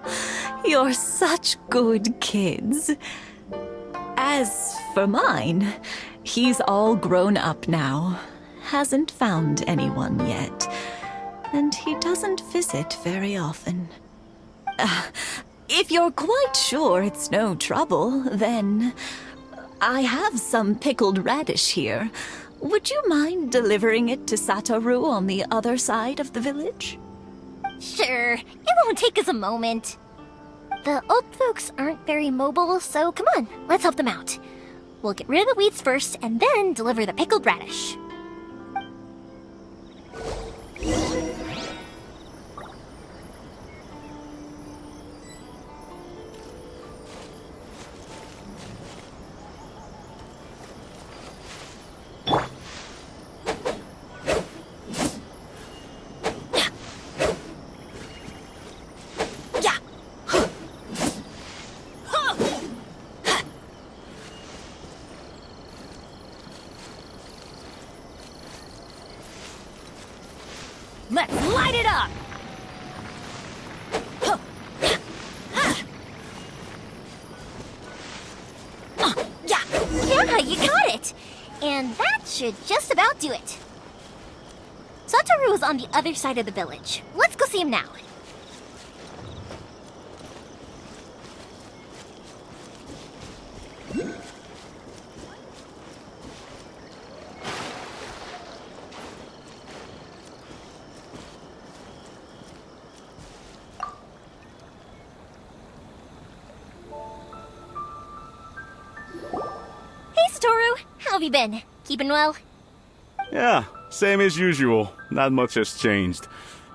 you're such good kids. As for mine, he's all grown up now. Hasn't found anyone yet. And he doesn't visit very often. If you're quite sure it's no trouble, then I have some pickled radish here. Would you mind delivering it to Satoru on the other side of the village? Sure. It won't take us a moment. The old folks aren't very mobile, so come on, let's help them out. We'll get rid of the weeds first, and then deliver the pickled radish. Let's light it up! Yeah, you got it! And that should just about do it. Satoru is on the other side of the village. Let's go see him now. How have you been? Keeping well? Yeah, same as usual. Not much has changed.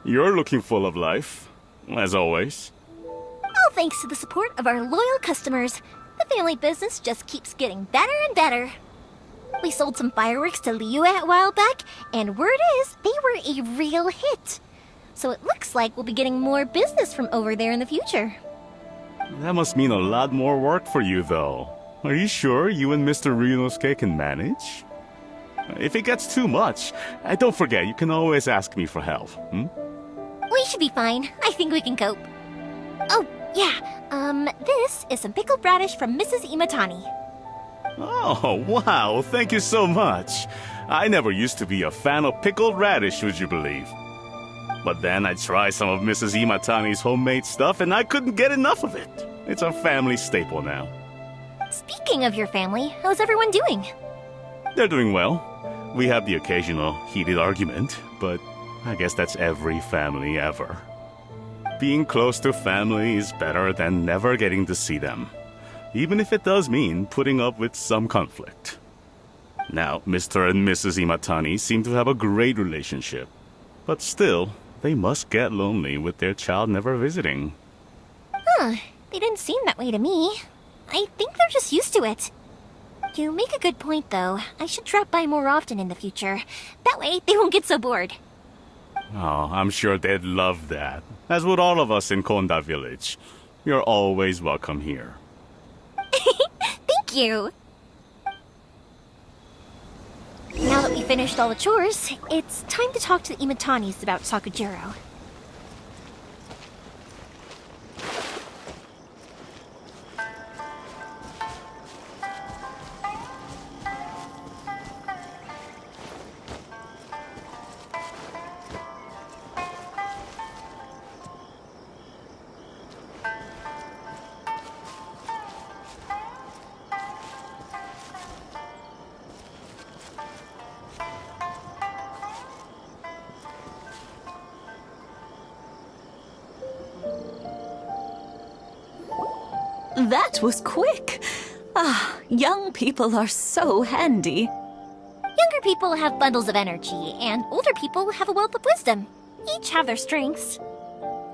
You're looking full of life, as always. All thanks to the support of our loyal customers. The family business just keeps getting better and better. We sold some fireworks to Liu a while back, and word is they were a real hit. So it looks like we'll be getting more business from over there in the future. That must mean a lot more work for you, though. Are you sure you and Mr. Ryunosuke can manage? If it gets too much, don't forget, you can always ask me for help, We should be fine. I think we can cope. Oh, yeah. This is some pickled radish from Mrs. Imatani. Oh, wow, thank you so much. I never used to be a fan of pickled radish, would you believe? But then I tried some of Mrs. Imatani's homemade stuff and I couldn't get enough of it. It's a family staple now. Speaking of your family, how's everyone doing? They're doing well. We have the occasional heated argument, but I guess that's every family ever. Being close to family is better than never getting to see them, even if it does mean putting up with some conflict. Now, Mr. and Mrs. Imatani seem to have a great relationship, but still, they must get lonely with their child never visiting. Huh. They didn't seem that way to me. I think they're just used to it. You make a good point, though. I should drop by more often in the future. That way, they won't get so bored. Oh, I'm sure they'd love that. As would all of us in Konda Village. You're always welcome here. Thank you! Now that we finished all the chores, it's time to talk to the Imatanis about Sakujiro. That was quick. Ah, young people are so handy. Younger people have bundles of energy, and older people have a wealth of wisdom. Each have their strengths.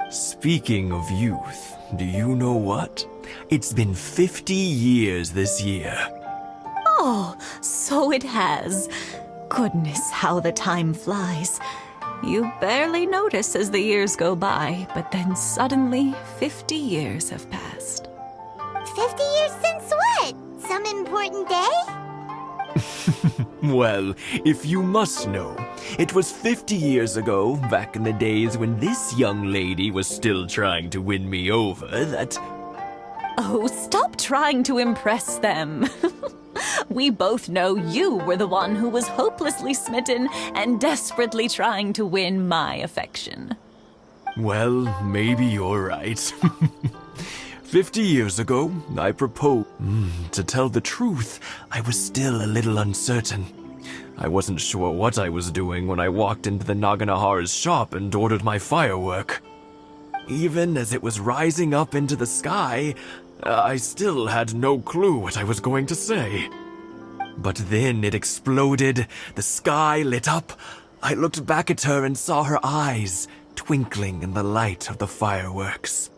Speaking of youth, do you know what? It's been 50 years this year. Oh, so it has. Goodness, how the time flies. You barely notice as the years go by, but then suddenly 50 years have passed. 50 years since what? Some important day? Well, if you must know, it was 50 years ago, back in the days when this young lady was still trying to win me over, that... Oh, stop trying to impress them. We both know you were the one who was hopelessly smitten and desperately trying to win my affection. Well, maybe you're right. 50 years ago, I proposed. To tell the truth, I was still a little uncertain. I wasn't sure what I was doing when I walked into the Naganahara's shop and ordered my firework. Even as it was rising up into the sky, I still had no clue what I was going to say. But then it exploded, the sky lit up. I looked back at her and saw her eyes twinkling in the light of the fireworks.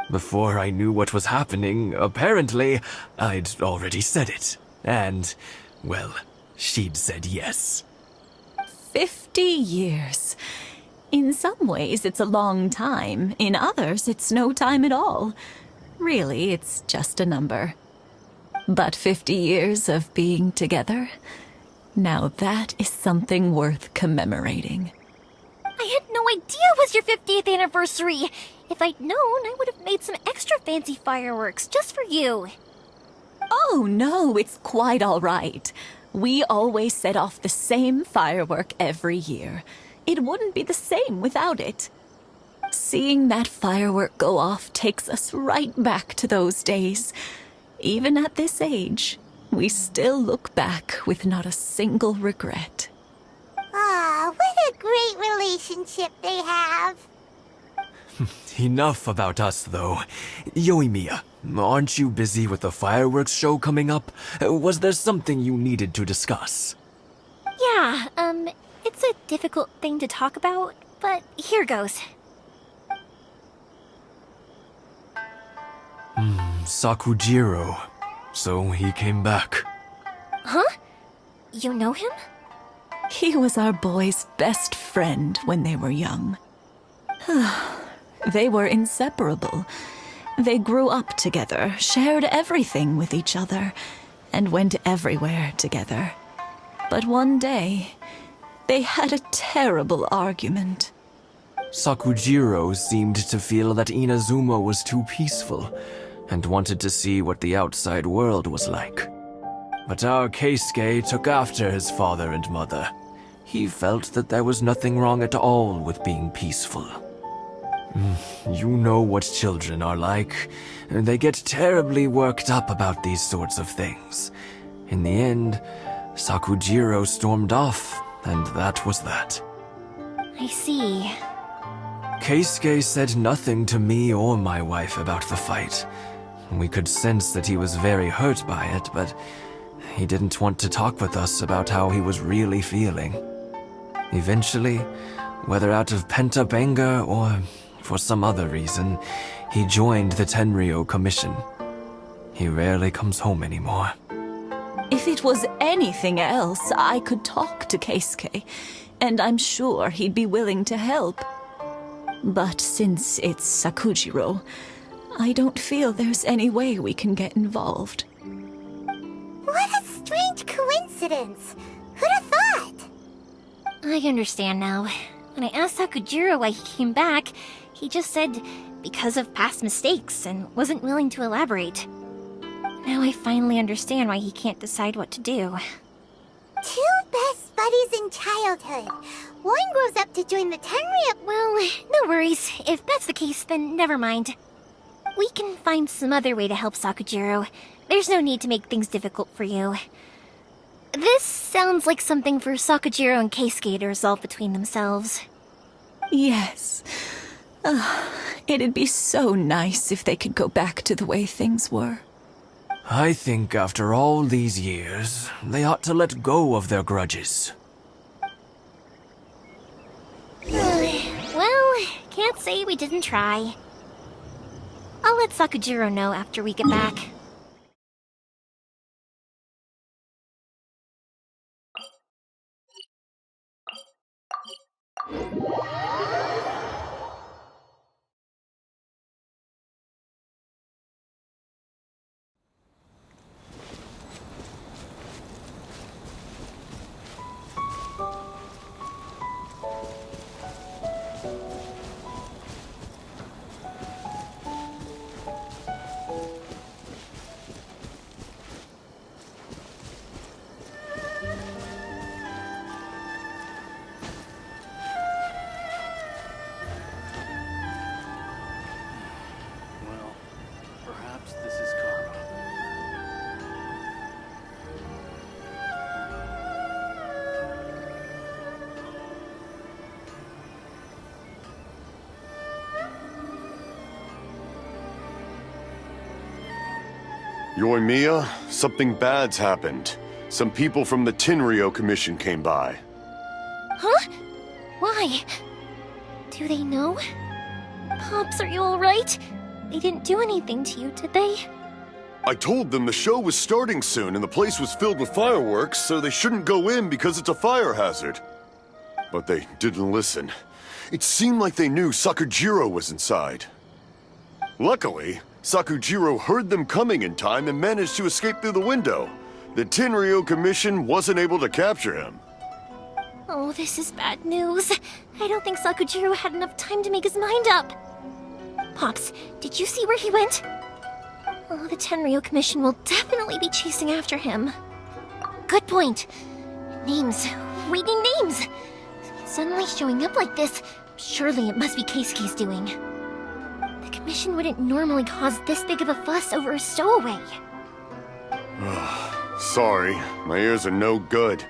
Before I knew what was happening, apparently, I'd already said it. And, well, she'd said yes. 50 years. In some ways, it's a long time. In others, it's no time at all. Really, it's just a number. But 50 years of being together, now that is something worth commemorating. I had no idea it was your 50th anniversary. If I'd known, I would have made some extra fancy fireworks just for you. Oh, no, it's quite all right. We always set off the same firework every year. It wouldn't be the same without it. Seeing that firework go off takes us right back to those days. Even at this age, we still look back with not a single regret. Ah, what a great relationship they have. Enough about us, though. Yoimiya, aren't you busy with the fireworks show coming up? Was there something you needed to discuss? Yeah, it's a difficult thing to talk about, but here goes. Sakujiro. So he came back. Huh? You know him? He was our boy's best friend when they were young. They were inseparable. They grew up together, shared everything with each other, and went everywhere together. But one day, they had a terrible argument. Sakujiro seemed to feel that Inazuma was too peaceful, and wanted to see what the outside world was like. But our Keisuke took after his father and mother. He felt that there was nothing wrong at all with being peaceful. You know what children are like. They get terribly worked up about these sorts of things. In the end, Sakujiro stormed off, and that was that. I see. Keisuke said nothing to me or my wife about the fight. We could sense that he was very hurt by it, but he didn't want to talk with us about how he was really feeling. Eventually, whether out of pent-up anger or for some other reason, He joined the Tenryou Commission. He rarely comes home anymore. If it was anything else, I could talk to Keisuke, and I'm sure he'd be willing to help. But since it's Sakujiro, I don't feel there's any way we can get involved. What a strange coincidence. Who'd have thought? I understand now. When I asked Sakujiro why he came back, he just said because of past mistakes and wasn't willing to elaborate. Now I finally understand why he can't decide what to do. Two best buddies in childhood. One grows up to join the Tenryou. Well, no worries. If that's the case, then never mind. We can find some other way to help Sakujiro. There's no need to make things difficult for you. This sounds like something for Sakujiro and Keisuke to resolve between themselves. Yes. It'd be so nice if they could go back to the way things were. I think after all these years, they ought to let go of their grudges. Well, can't say we didn't try. I'll let Sakujiro know after we get back. Perhaps this is karma. Yoimiya, something bad's happened. Some people from the Tenryou Commission came by. Huh? Why? Do they know? Pops, are you alright? They didn't do anything to you, did they? I told them the show was starting soon and the place was filled with fireworks, so they shouldn't go in because it's a fire hazard. But they didn't listen. It seemed like they knew Sakujiro was inside. Luckily, Sakujiro heard them coming in time and managed to escape through the window. The Tenryou Commission wasn't able to capture him. Oh, this is bad news. I don't think Sakujiro had enough time to make his mind up. Pops, did you see where he went? Oh, the Tenryou Commission will definitely be chasing after him. Good point. Names. Reading names. Suddenly showing up like this, surely it must be Keisuke's doing. The Commission wouldn't normally cause this big of a fuss over a stowaway. Sorry, my ears are no good.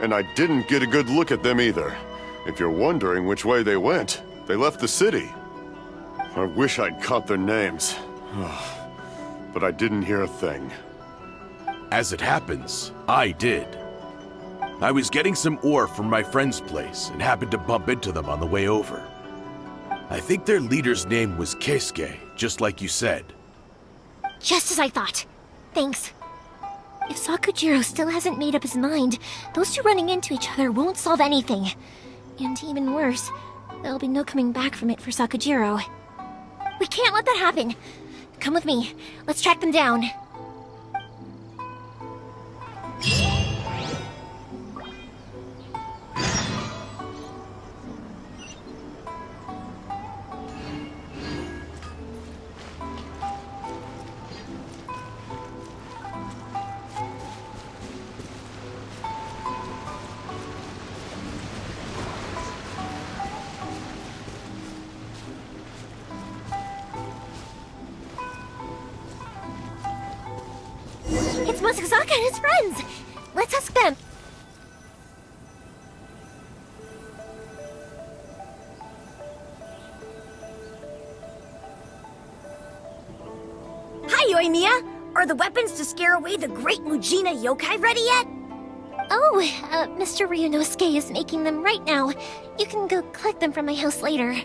And I didn't get a good look at them either. If you're wondering which way they went, they left the city. I wish I'd caught their names. But I didn't hear a thing. As it happens, I did. I was getting some ore from my friend's place and happened to bump into them on the way over. I think their leader's name was Keisuke, just like you said. Just as I thought. Thanks. If Sakujiro still hasn't made up his mind, those two running into each other won't solve anything. And even worse, there'll be no coming back from it for Sakujiro. We can't let that happen. Come with me. Let's track them down. It's Masazaka and his friends! Let's ask them! Hi, Yoimiya! Are the weapons to scare away the great Mujina yokai ready yet? Oh, Mr. Ryunosuke is making them right now. You can go collect them from my house later.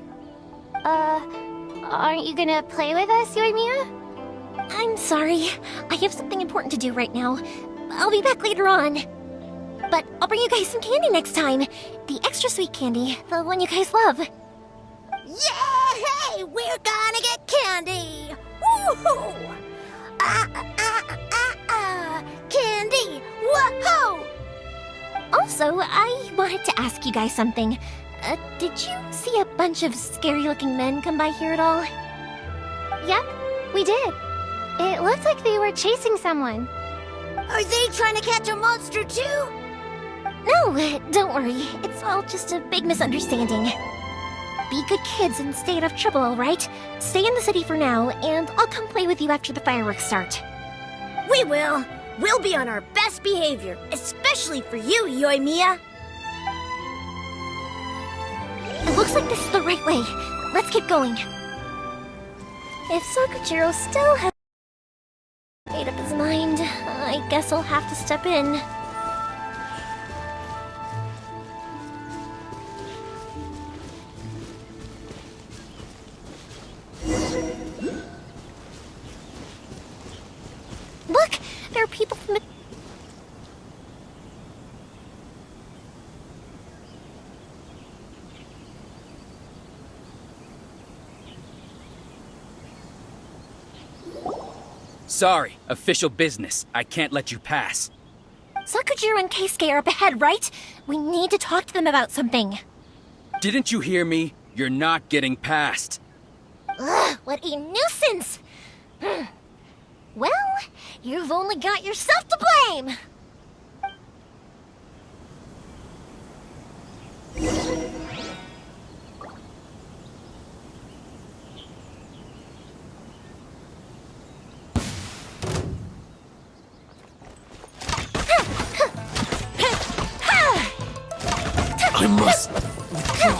Aren't you gonna play with us, Yoimiya? I'm sorry. I have something important to do right now. I'll be back later on. But I'll bring you guys some candy next time. The extra sweet candy, the one you guys love. Yay! We're gonna get candy! Woohoo! Candy! Woohoo! Also, I wanted to ask you guys something. Did you see a bunch of scary-looking men come by here at all? Yep, we did. It looked like they were chasing someone. Are they trying to catch a monster too? No, don't worry. It's all just a big misunderstanding. Be good kids and stay out of trouble, alright? Stay in the city for now, and I'll come play with you after the fireworks start. We will. We'll be on our best behavior, especially for you, Yoimiya. It looks like this is the right way. Let's keep going. If Sakujiro still hasn't made up his mind, I guess I'll have to step in. Look! There are people from the... Sorry, official business. I can't let you pass. Sakujiro and Keisuke are up ahead, right? We need to talk to them about something. Didn't you hear me? You're not getting past. Ugh, what a nuisance! Well, you've only got yourself to blame! I must withdraw.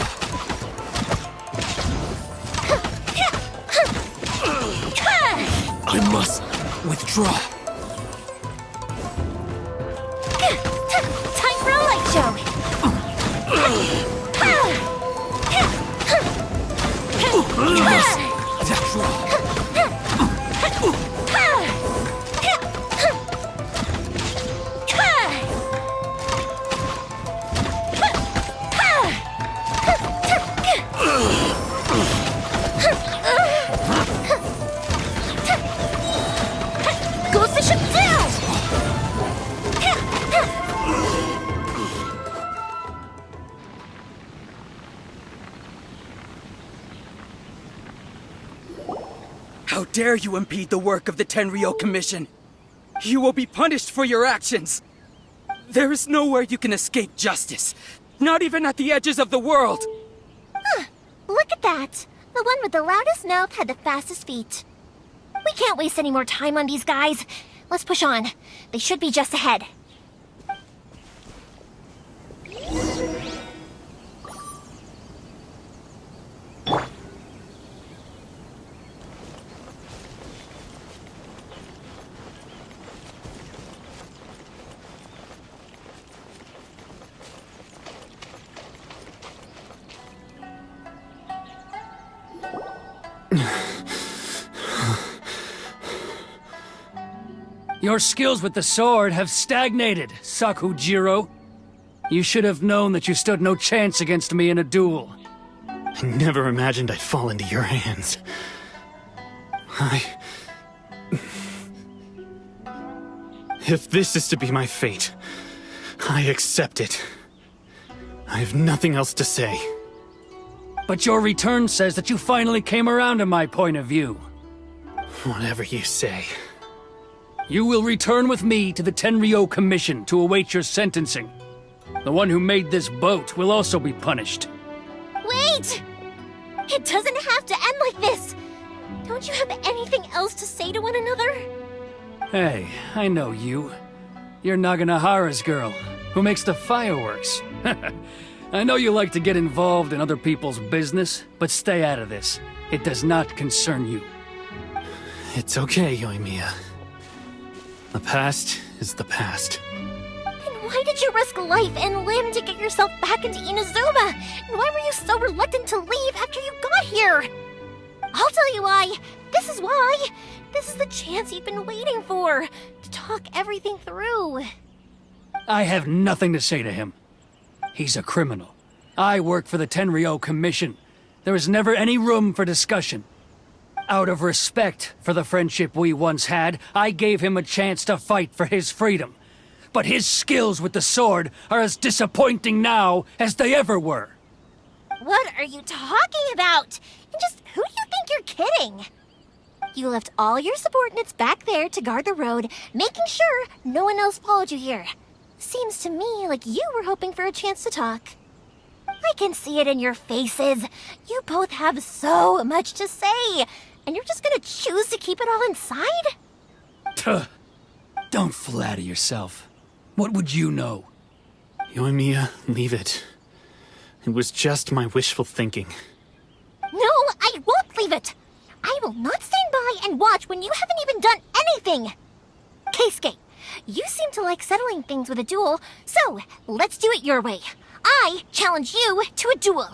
I must withdraw. Time for a light show! I must withdraw. Go fish him down! How dare you impede the work of the Tenryou Commission? You will be punished for your actions. There is nowhere you can escape justice. Not even at the edges of the world. Huh, look at that. The one with the loudest mouth had the fastest feet. We can't waste any more time on these guys. Let's push on. They should be just ahead. Your skills with the sword have stagnated, Sakujiro. You should have known that you stood no chance against me in a duel. I never imagined I'd fall into your hands. If this is to be my fate, I accept it. I have nothing else to say. But your return says that you finally came around to my point of view. Whatever you say. You will return with me to the Tenryou Commission to await your sentencing. The one who made this boat will also be punished. Wait! It doesn't have to end like this! Don't you have anything else to say to one another? Hey, I know you. You're Naganohara's girl, who makes the fireworks. I know you like to get involved in other people's business, but stay out of this. It does not concern you. It's okay, Yoimiya. The past is the past. Then why did you risk life and limb to get yourself back into Inazuma? And why were you so reluctant to leave after you got here? I'll tell you why. This is why. This is the chance you've been waiting for, to talk everything through. I have nothing to say to him. He's a criminal. I work for the Tenryou Commission. There is never any room for discussion. Out of respect for the friendship we once had, I gave him a chance to fight for his freedom. But his skills with the sword are as disappointing now as they ever were. What are you talking about? And just who do you think you're kidding? You left all your subordinates back there to guard the road, making sure no one else followed you here. Seems to me like you were hoping for a chance to talk. I can see it in your faces. You both have so much to say, and you're just gonna choose to keep it all inside? Tuh. Don't flatter yourself. What would you know? Yoimiya, leave it. It was just my wishful thinking. No, I won't leave it. I will not stand by and watch when you haven't even done anything. Keisuke, you seem to like settling things with a duel, so let's do it your way. I challenge you to a duel.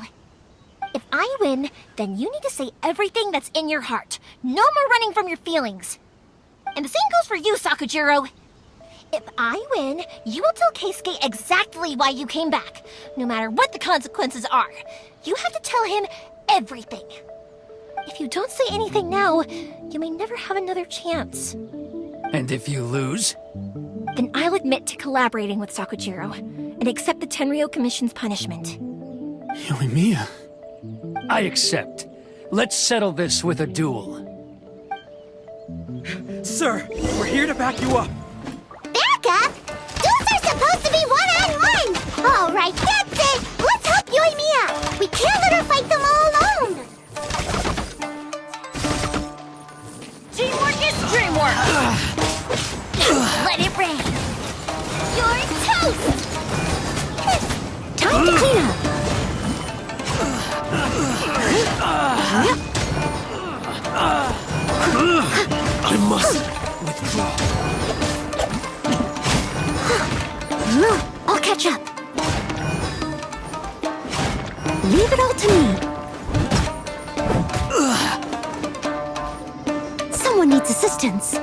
If I win, then you need to say everything that's in your heart. No more running from your feelings. And the same goes for you, Sakujiro. If I win, you will tell Keisuke exactly why you came back, no matter what the consequences are. You have to tell him everything. If you don't say anything now, you may never have another chance. And if you lose? Then I'll admit to collaborating with Sakujiro and accept the Tenryou Commission's punishment. Yoimiya. I accept. Let's settle this with a duel. Sir, we're here to back you up. Back up? Duels are supposed to be one-on-one! All right, that's it! Let's help Yoimiya! We can't let her fight them all alone! Teamwork is dreamwork! Let it rain! You're toast! Time to clean up! I must withdraw. I'll catch up. Leave it all to me. Someone needs assistance.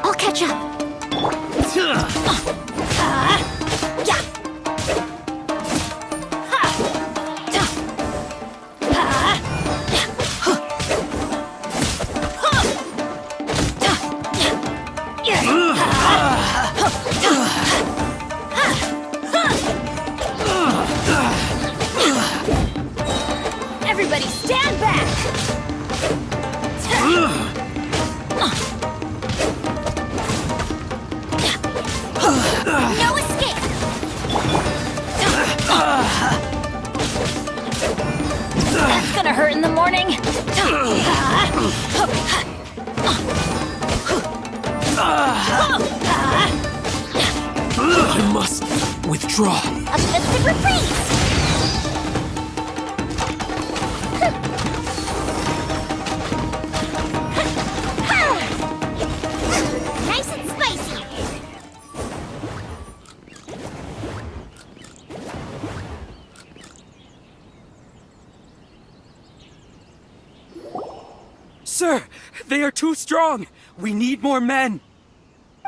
I'll catch up. Everybody stand back! No escape! That's gonna hurt in the morning! I must withdraw. Uplifted reprise! Nice and spicy! Sir, they are too strong. We need more men.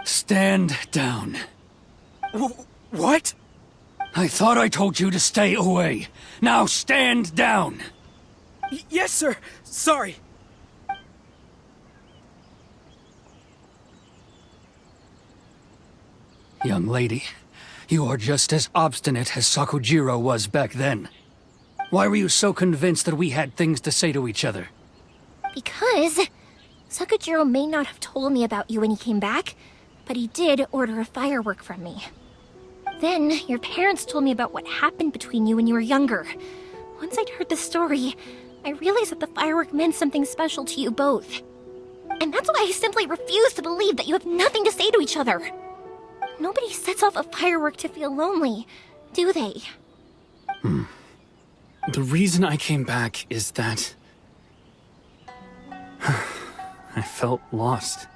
Stand down. What? I thought I told you to stay away. Now stand down. Yes, sir. Sorry. Young lady, you are just as obstinate as Sakujiro was back then. Why were you so convinced that we had things to say to each other? Because Sakujiro may not have told me about you when he came back, but he did order a firework from me. Then, your parents told me about what happened between you when you were younger. Once I'd heard the story, I realized that the firework meant something special to you both. And that's why I simply refuse to believe that you have nothing to say to each other. Nobody sets off a firework to feel lonely, do they? The reason I came back is that I felt lost.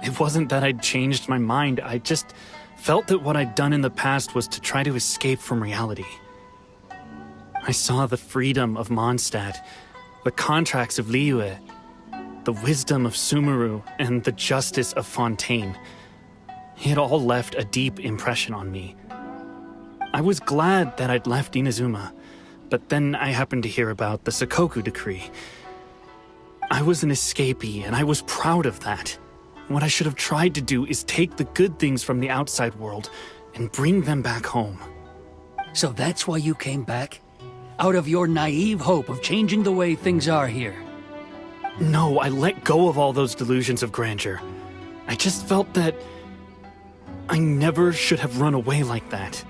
It wasn't that I'd changed my mind, I just felt that what I'd done in the past was to try to escape from reality. I saw the freedom of Mondstadt, the contracts of Liyue, the wisdom of Sumeru, and the justice of Fontaine. It all left a deep impression on me. I was glad that I'd left Inazuma, but then I happened to hear about the Sakoku decree. I was an escapee, and I was proud of that. What I should have tried to do is take the good things from the outside world and bring them back home. So that's why you came back? Out of your naive hope of changing the way things are here? No, I let go of all those delusions of grandeur. I just felt that I never should have run away like that.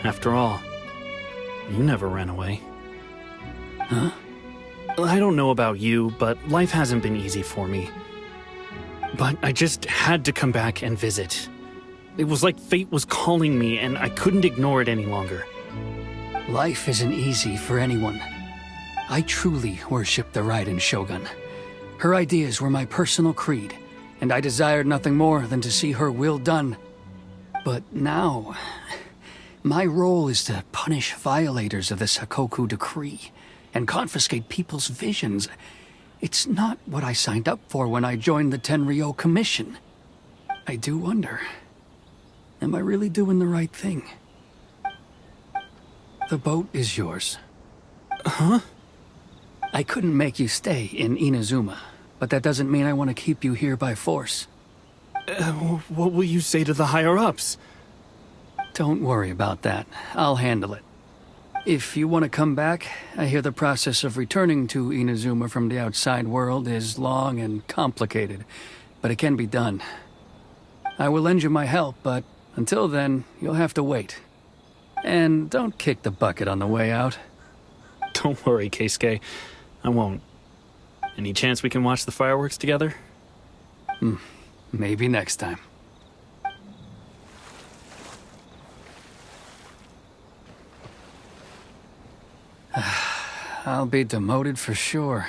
After all, you never ran away. Huh? I don't know about you, but life hasn't been easy for me. But I just had to come back and visit. It was like fate was calling me, and I couldn't ignore it any longer. Life isn't easy for anyone. I truly worship the Raiden Shogun. Her ideas were my personal creed, and I desired nothing more than to see her will done. But now, my role is to punish violators of the Sakoku decree and confiscate people's visions. It's not what I signed up for when I joined the Tenryou Commission. I do wonder, am I really doing the right thing? The boat is yours. Huh? I couldn't make you stay in Inazuma, but that doesn't mean I want to keep you here by force. What will you say to the higher-ups? Don't worry about that. I'll handle it. If you want to come back, I hear the process of returning to Inazuma from the outside world is long and complicated, but it can be done. I will lend you my help, but until then, you'll have to wait. And don't kick the bucket on the way out. Don't worry, Keisuke. I won't. Any chance we can watch the fireworks together? Maybe next time. I'll be demoted for sure.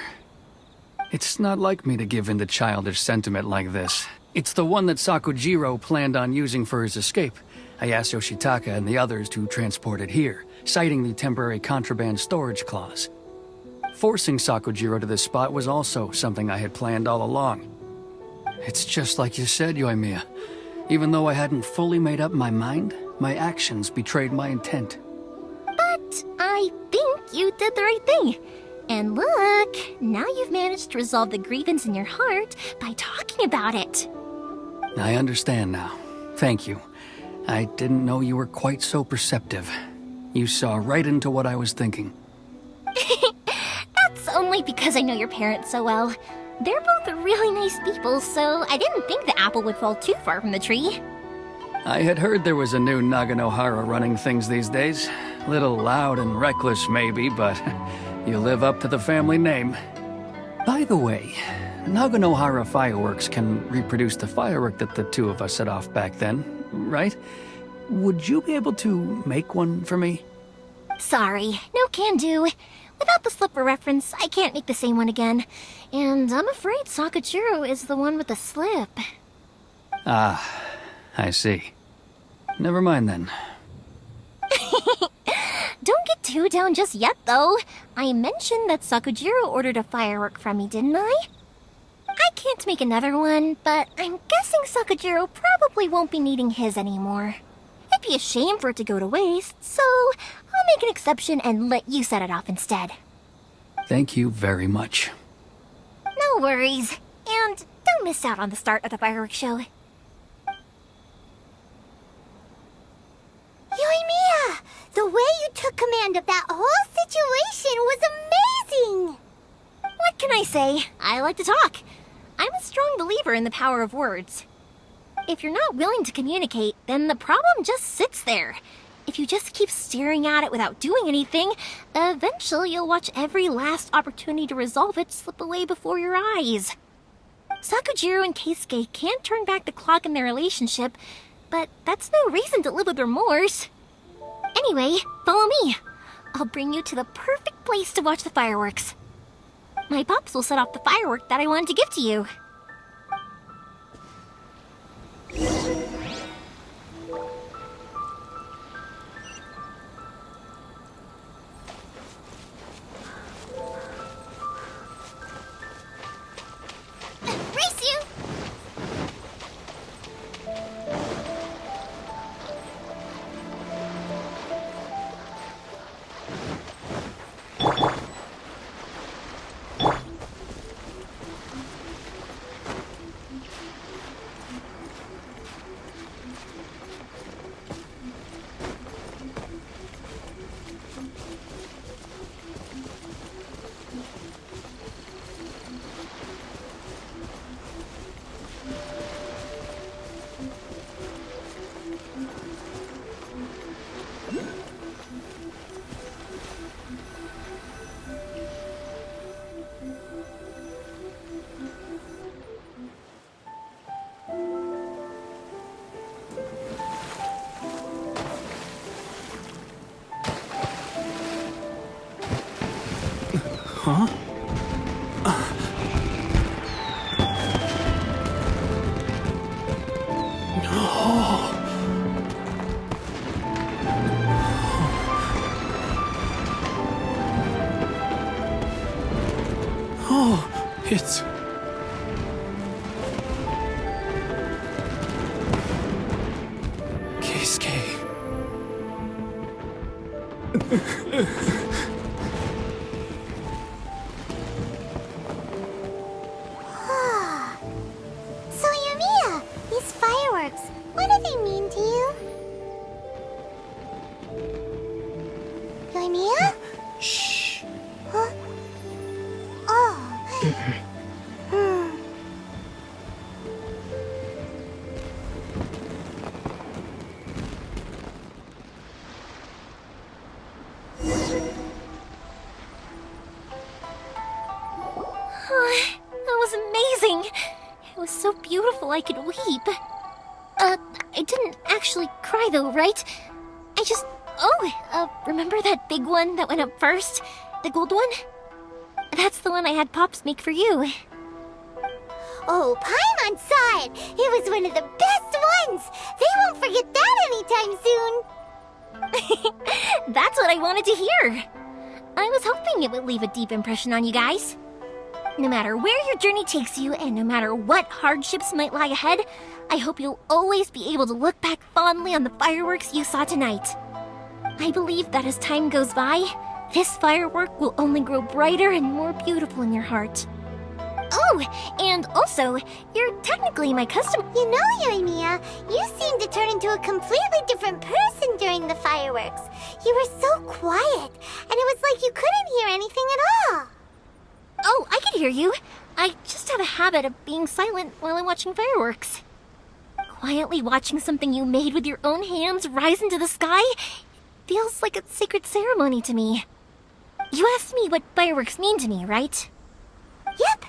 It's not like me to give in to childish sentiment like this. It's the one that Sakujiro planned on using for his escape. I asked Yoshitaka and the others to transport it here, citing the temporary contraband storage clause. Forcing Sakujiro to this spot was also something I had planned all along. It's just like you said, Yoimiya. Even though I hadn't fully made up my mind, my actions betrayed my intent. But I think you did the right thing. And look, now you've managed to resolve the grievance in your heart by talking about it. I understand now. Thank you. I didn't know you were quite so perceptive. You saw right into what I was thinking. That's only because I know your parents so well. They're both really nice people, so I didn't think the apple would fall too far from the tree. I had heard there was a new Naganohara running things these days. Little loud and reckless, maybe, but you live up to the family name. By the way, Naganohara Fireworks can reproduce the firework that the two of us set off back then, right? Would you be able to make one for me? Sorry, no can do. Without the slipper reference, I can't make the same one again. And I'm afraid Sakujiro is the one with the slip. Ah, I see. Never mind then. Don't get too down just yet, though. I mentioned that Sakujiro ordered a firework from me, didn't I? I can't make another one, but I'm guessing Sakujiro probably won't be needing his anymore. It'd be a shame for it to go to waste, so I'll make an exception and let you set it off instead. Thank you very much. No worries. And don't miss out on the start of the fireworks show. Yoimiya! The way you took command of that whole situation was amazing! What can I say? I like to talk. I'm a strong believer in the power of words. If you're not willing to communicate, then the problem just sits there. If you just keep staring at it without doing anything, eventually you'll watch every last opportunity to resolve it slip away before your eyes. Sakujiro and Keisuke can't turn back the clock in their relationship, but that's no reason to live with remorse. Anyway, follow me. I'll bring you to the perfect place to watch the fireworks. My pops will set off the firework that I wanted to give to you. Huh? No. Oh, it's... Keisuke. So, Yumiya, these fireworks, what do they mean to you? Yumiya? Shh. Huh? Oh. That was amazing! It was so beautiful I could weep. I didn't actually cry though, right? I just... remember that big one that went up first? The gold one? That's the one I had Pops make for you. Oh, Paimon saw it! It was one of the best ones! They won't forget that anytime soon! That's what I wanted to hear! I was hoping it would leave a deep impression on you guys. No matter where your journey takes you, and no matter what hardships might lie ahead, I hope you'll always be able to look back fondly on the fireworks you saw tonight. I believe that as time goes by, this firework will only grow brighter and more beautiful in your heart. Oh, and also, you're technically my customer. You know, Yumiya, you seemed to turn into a completely different person during the fireworks. You were so quiet, and it was like you couldn't hear anything at all. Oh, I can hear you. I just have a habit of being silent while I'm watching fireworks. Quietly watching something you made with your own hands rise into the sky feels like a sacred ceremony to me. You asked me what fireworks mean to me, right? Yep.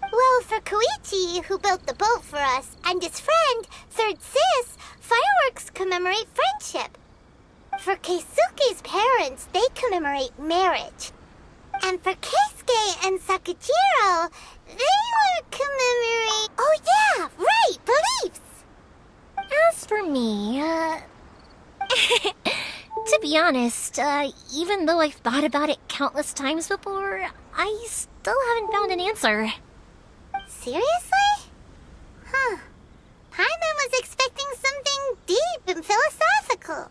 Well, for Koichi, who built the boat for us, and his friend, Third Sis, fireworks commemorate friendship. For Keisuke's parents, they commemorate marriage. And for Keisuke and Sakujiro, they would commemorate... Oh yeah, right, beliefs! As for me, to be honest, even though I've thought about it countless times before, I still haven't found an answer. Seriously? Huh. Paimon was expecting something deep and philosophical.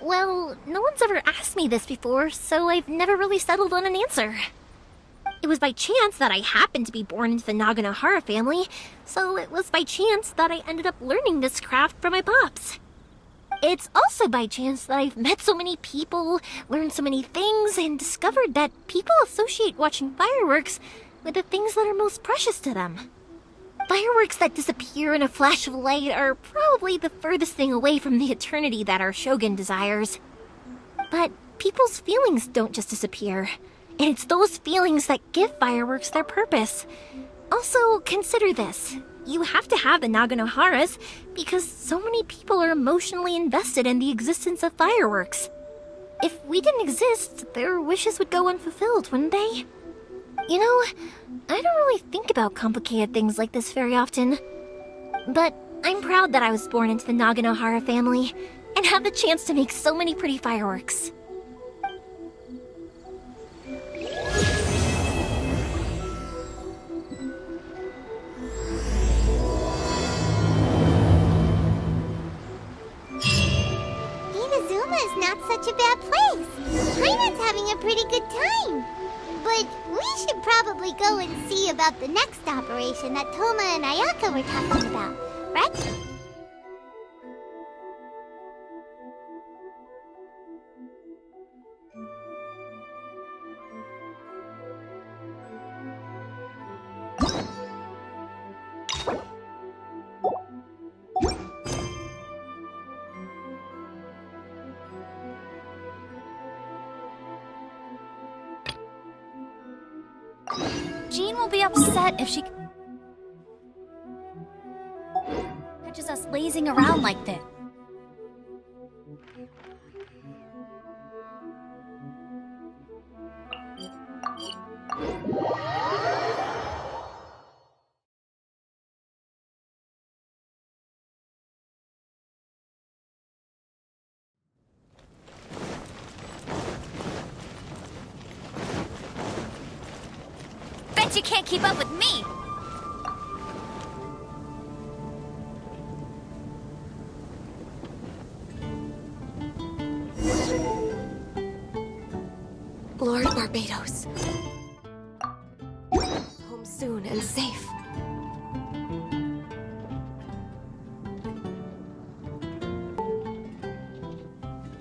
Well, no one's ever asked me this before, so I've never really settled on an answer. It was by chance that I happened to be born into the Naganohara family, so it was by chance that I ended up learning this craft from my pops. It's also by chance that I've met so many people, learned so many things, and discovered that people associate watching fireworks with the things that are most precious to them. Fireworks that disappear in a flash of light are probably the furthest thing away from the eternity that our shogun desires. But people's feelings don't just disappear, and it's those feelings that give fireworks their purpose. Also, consider this. You have to have the Naganoharas because so many people are emotionally invested in the existence of fireworks. If we didn't exist, their wishes would go unfulfilled, wouldn't they? You know, I don't really think about complicated things like this very often. But I'm proud that I was born into the Naganohara family and have the chance to make so many pretty fireworks. Inazuma is not such a bad place. Paimon's having a pretty good time. But we should probably go and see about the next operation that Toma and Ayaka were talking about, right? Jean will be upset if she catches us lazing around like this. you can't keep up with me. Lord Barbados. Home soon and safe.